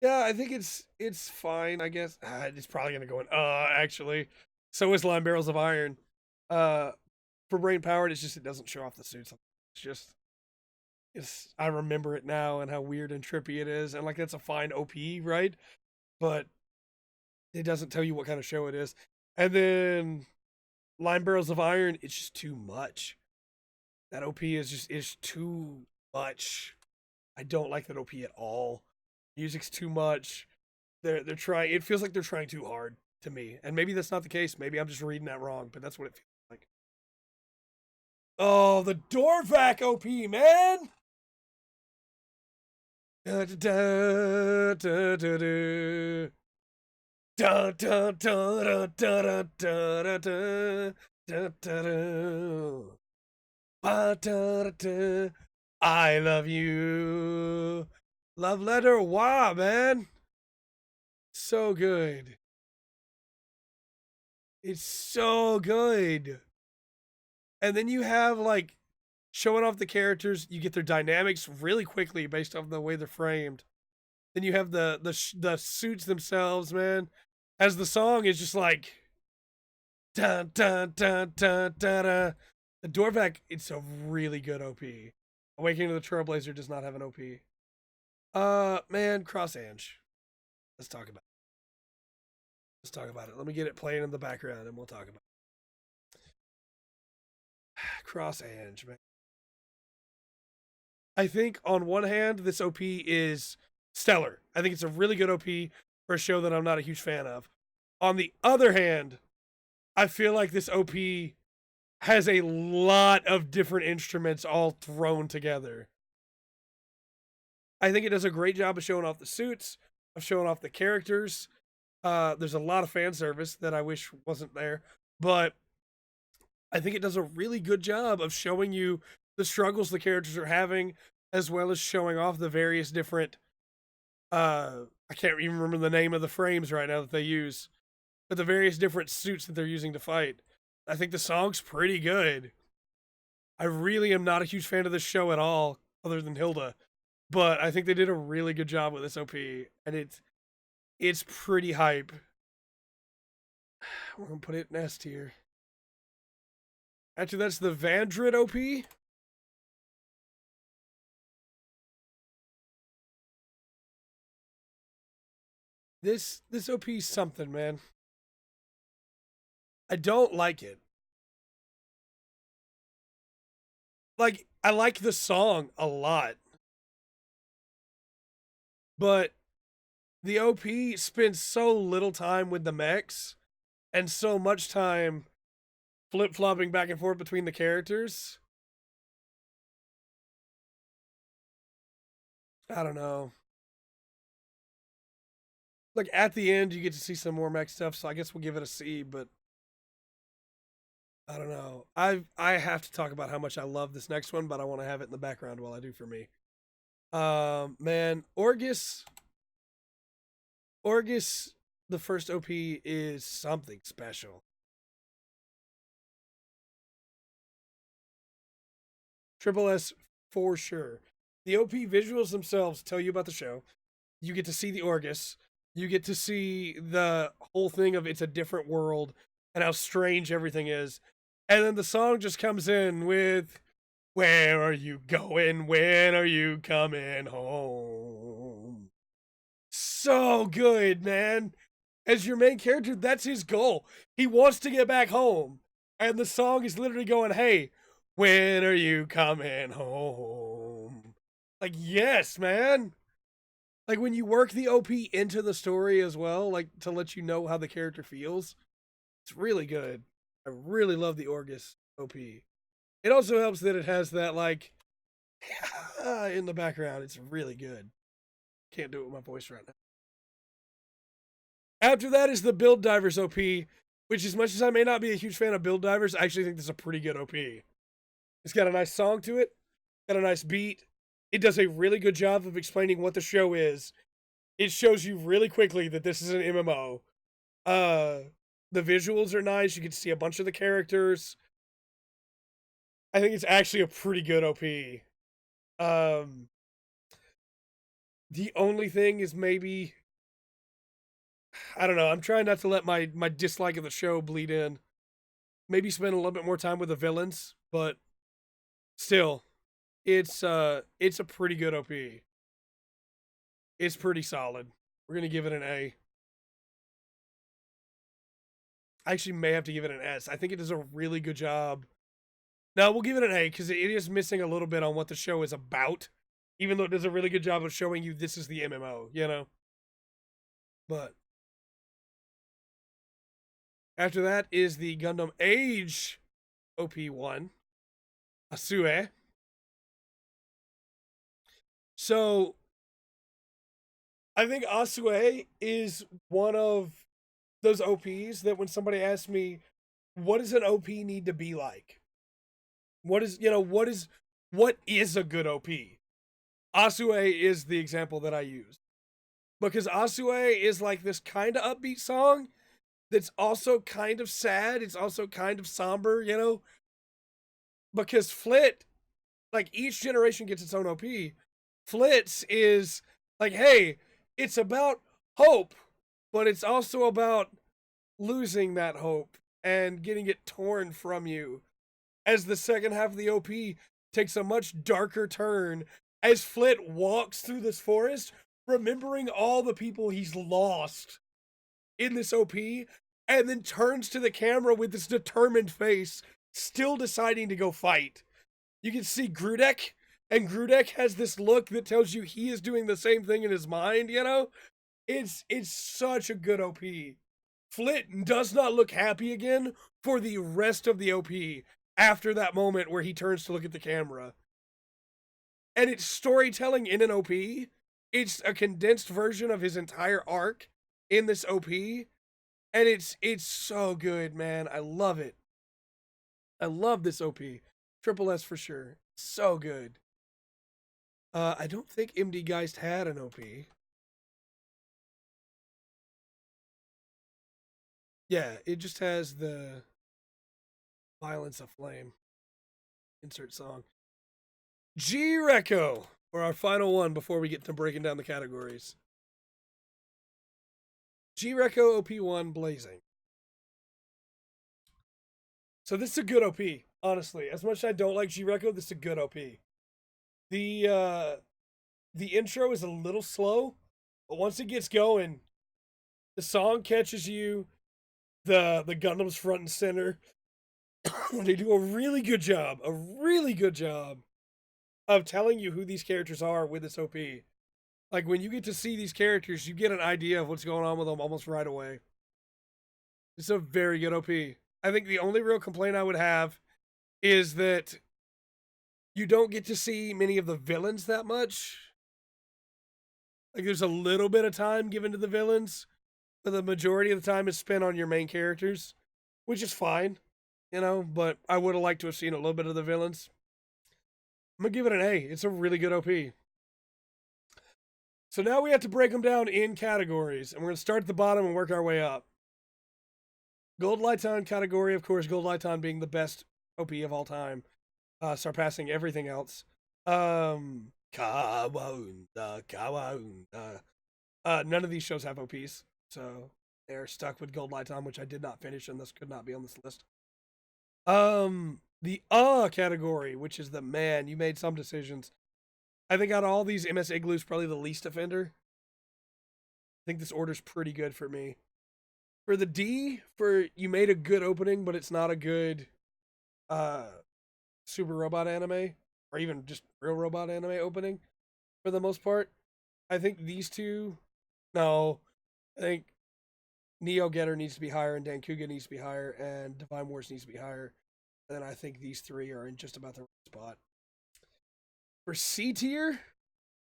Yeah, I think it's fine. I guess it's probably gonna go in. Actually, so is Line Barrels of Iron. Uh, for Brain Powered, it's just it doesn't show off the suits. It's just it's I remember it now and how weird and trippy it is, and like that's a fine OP, right? But it doesn't tell you what kind of show it is. And then Line Barrels of Iron, it's just too much. That OP is too much. I don't like that OP at all. Music's too much. They're trying. It feels like they're trying too hard to me, and maybe that's not the case. Maybe I'm just reading that wrong, but that's what it feels like. Oh, the Dorvac OP, man! Da, da, da, da, da. Da, da, da, da, da, da, da, da, da, da, da. Ba, da, da, da. I love you. Love letter. Wow, man. So good. It's so good. And then you have like showing off the characters. You get their dynamics really quickly based on the way they're framed. Then you have the suits themselves, man. As the song is just like dun dun dun dun dun. Dun. The Dorvac, it's a really good OP. Awakening of the Trailblazer does not have an OP. Man, Cross Ange. Let's talk about it. Let's talk about it. Let me get it playing in the background and we'll talk about it. Cross Ange, man. I think on one hand, this OP is stellar. I think it's a really good OP for a show that I'm not a huge fan of. On the other hand, I feel like this OP has a lot of different instruments all thrown together. I think it does a great job of showing off the suits, of showing off the characters. There's a lot of fan service that I wish wasn't there, but I think it does a really good job of showing you the struggles the characters are having, as well as showing off the various different. I can't even remember the name of the frames right now that they use, but the various different suits that they're using to fight. I think the song's pretty good. I really am not a huge fan of this show at all, other than Hilda, but I think they did a really good job with this OP, and it's pretty hype. We're gonna put it in S tier. Actually, that's the Vandrid OP. This OP's something, man. I don't like it. Like, I like the song a lot, but the OP spends so little time with the mechs and so much time flip flopping back and forth between the characters. I don't know. Like at the end, you get to see some more mech stuff, so I guess we'll give it a C. But I don't know. I have to talk about how much I love this next one, but I want to have it in the background while I do for me. Man, Orgus, the first OP is something special. Triple S for sure. The OP visuals themselves tell you about the show. You get to see the Orgus. You get to see the whole thing of it's a different world and how strange everything is. And then the song just comes in with "Where are you going? When are you coming home?" So good, man. As your main character, that's his goal. He wants to get back home. And the song is literally going, "Hey, when are you coming home?" Like, yes, man. Like when you work the OP into the story as well, like to let you know how the character feels, it's really good. I really love the Orgus OP. It also helps that it has that like in the background. It's really good. Can't do it with my voice right now. After that is the Build Divers OP, which as much as I may not be a huge fan of Build Divers, I actually think this is a pretty good OP. It's got a nice song to it, got a nice beat. It does a really good job of explaining what the show is. It shows you really quickly that this is an MMO. The visuals are nice. You get to see a bunch of the characters. I think it's actually a pretty good OP. The only thing is maybe I don't know. I'm trying not to let my dislike of the show bleed in. Maybe spend a little bit more time with the villains, but still, it's a pretty good OP. It's pretty solid. We're gonna give it an A. I actually may have to give it an S. I think it does a really good job. No, we'll give it an A because it is missing a little bit on what the show is about. Even though it does a really good job of showing you this is the MMO, you know. But after that is the Gundam Age OP1, Asue. So I think Asue is one of those OPs that when somebody asks me, what does an OP need to be like? What is a good OP? Asue is the example that I use. Because Asue is like this kind of upbeat song that's also kind of sad. It's also kind of somber, you know? Because Flit, like each generation gets its own OP. Flit's is like, hey, it's about hope, but it's also about losing that hope and getting it torn from you. As the second half of the OP takes a much darker turn as Flit walks through this forest, remembering all the people he's lost in this OP, and then turns to the camera with this determined face, still deciding to go fight. You can see Grudek, and Grudek has this look that tells you he is doing the same thing in his mind, you know? It's such a good OP. Flit does not look happy again for the rest of the OP after that moment where he turns to look at the camera. And it's storytelling in an OP. It's a condensed version of his entire arc in this OP. And it's so good, man. I love it. I love this OP. Triple S for sure. So good. I don't think MD Geist had an OP. Yeah, it just has the Violence of Flame. Insert song. G-Reco for our final one before we get to breaking down the categories. G-Reco OP1 Blazing. So this is a good OP, honestly. As much as I don't like G-Reco, this is a good OP. The intro is a little slow, but once it gets going, the song catches you. The Gundam's front and center. They do a really good job of telling you who these characters are with this OP. Like when you get to see these characters, you get an idea of what's going on with them almost right away. It's a very good OP. I think the only real complaint I would have is that you don't get to see many of the villains that much. Like there's a little bit of time given to the villains, but the majority of the time is spent on your main characters, which is fine, you know, but I would have liked to have seen a little bit of the villains. I'm going to give it an A. It's a really good OP. So now we have to break them down in categories, and we're going to start at the bottom and work our way up. Gold Lighton category, of course, Gold Lighton being the best OP of all time, surpassing everything else. Kawaunda. None of these shows have OPs, so they're stuck with Gold Lighton, which I did not finish and thus could not be on this list. The category, which is the man, you made some decisions. I think out of all these, MS Igloo's probably the least offender. I think this order's pretty good for me. For the D, for you made a good opening, but it's not a good Super Robot anime, or even just real robot anime opening, for the most part. I think these two, no, I think Neo Getter needs to be higher, and Dankuga needs to be higher, and Divine Wars needs to be higher. And then I think these three are in just about the right spot. For C tier,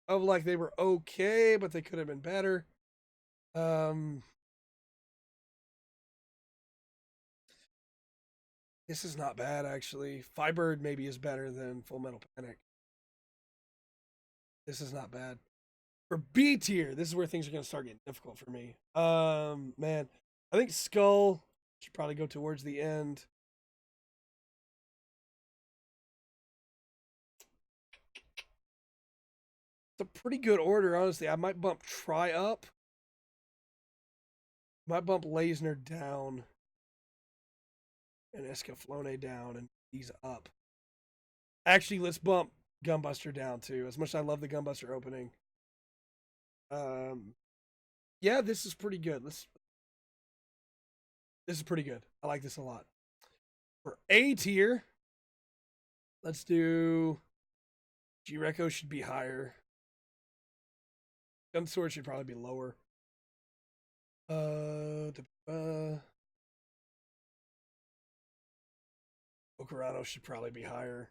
of like they were okay, but they could have been better. This is not bad actually. Firebird maybe is better than Full Metal Panic. This is not bad. For B tier, this is where things are gonna start getting difficult for me. Man, I think Skull should probably go towards the end. It's a pretty good order, honestly. I might bump Try up. Might bump Leisner down. And Escaflowne down and these up. Actually, let's bump Gunbuster down too. As much as I love the Gunbuster opening. Yeah, this is pretty good. This is pretty good. I like this a lot. For A tier, let's do G-Reco should be higher. Gunsword should probably be lower. Ocarano should probably be higher.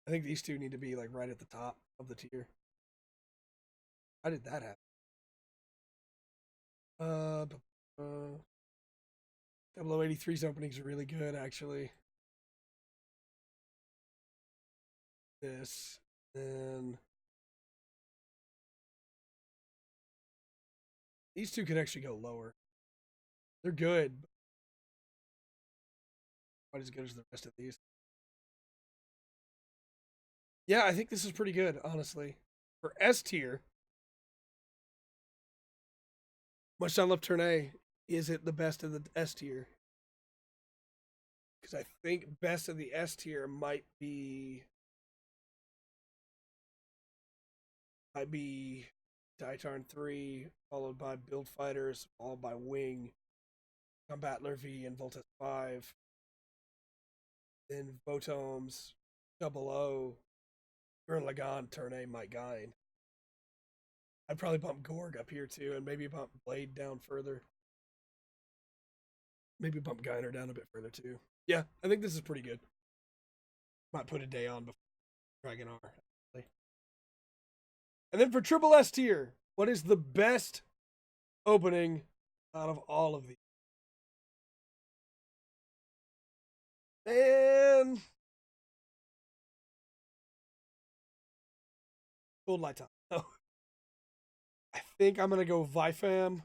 I think these two need to be like right at the top of the tier. How did that happen? 0083's openings are really good, actually. This, and these two could actually go lower. They're good, but quite as good as the rest of these. Yeah, I think this is pretty good, honestly. For S tier, much I love Turn A, is it the best of the S tier? Because I think best of the S tier might be Daitarn 3, followed by Build Fighters, followed by Wing, Combatler V, and Voltes 5. Then Votoms, Double O, Gurren Lagann, Turn A, Mike Guine. I'd probably bump Gorg up here too, and maybe bump Blade down further. Maybe bump Geiner down a bit further too. Yeah, I think this is pretty good. Might put a day on before Dragon R. And then for Triple S tier, what is the best opening out of all of these? And Gold Light Top. No. I think I'm gonna go Vifam,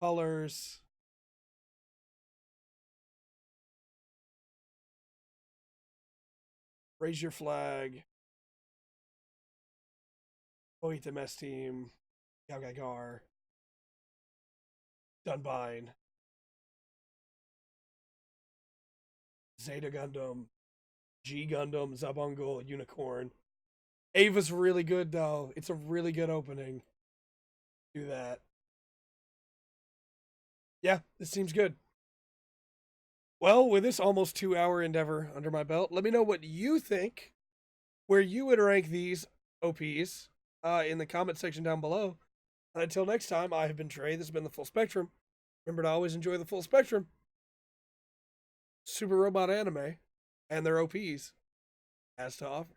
Colors, Raise Your Flag, Oita Mess Team, Galgagar, Dunbine, Zeta Gundam, G Gundam, Zabungul, Unicorn. Ava's really good though. It's a really good opening. Do that. Yeah, this seems good. Well, with this almost 2-hour endeavor under my belt, let me know what you think, where you would rank these OPs in the comment section down below. And until next time, I have been Trey. This has been the Full Spectrum. Remember to always enjoy the full spectrum. Super Robot Anime and their OPs has to offer.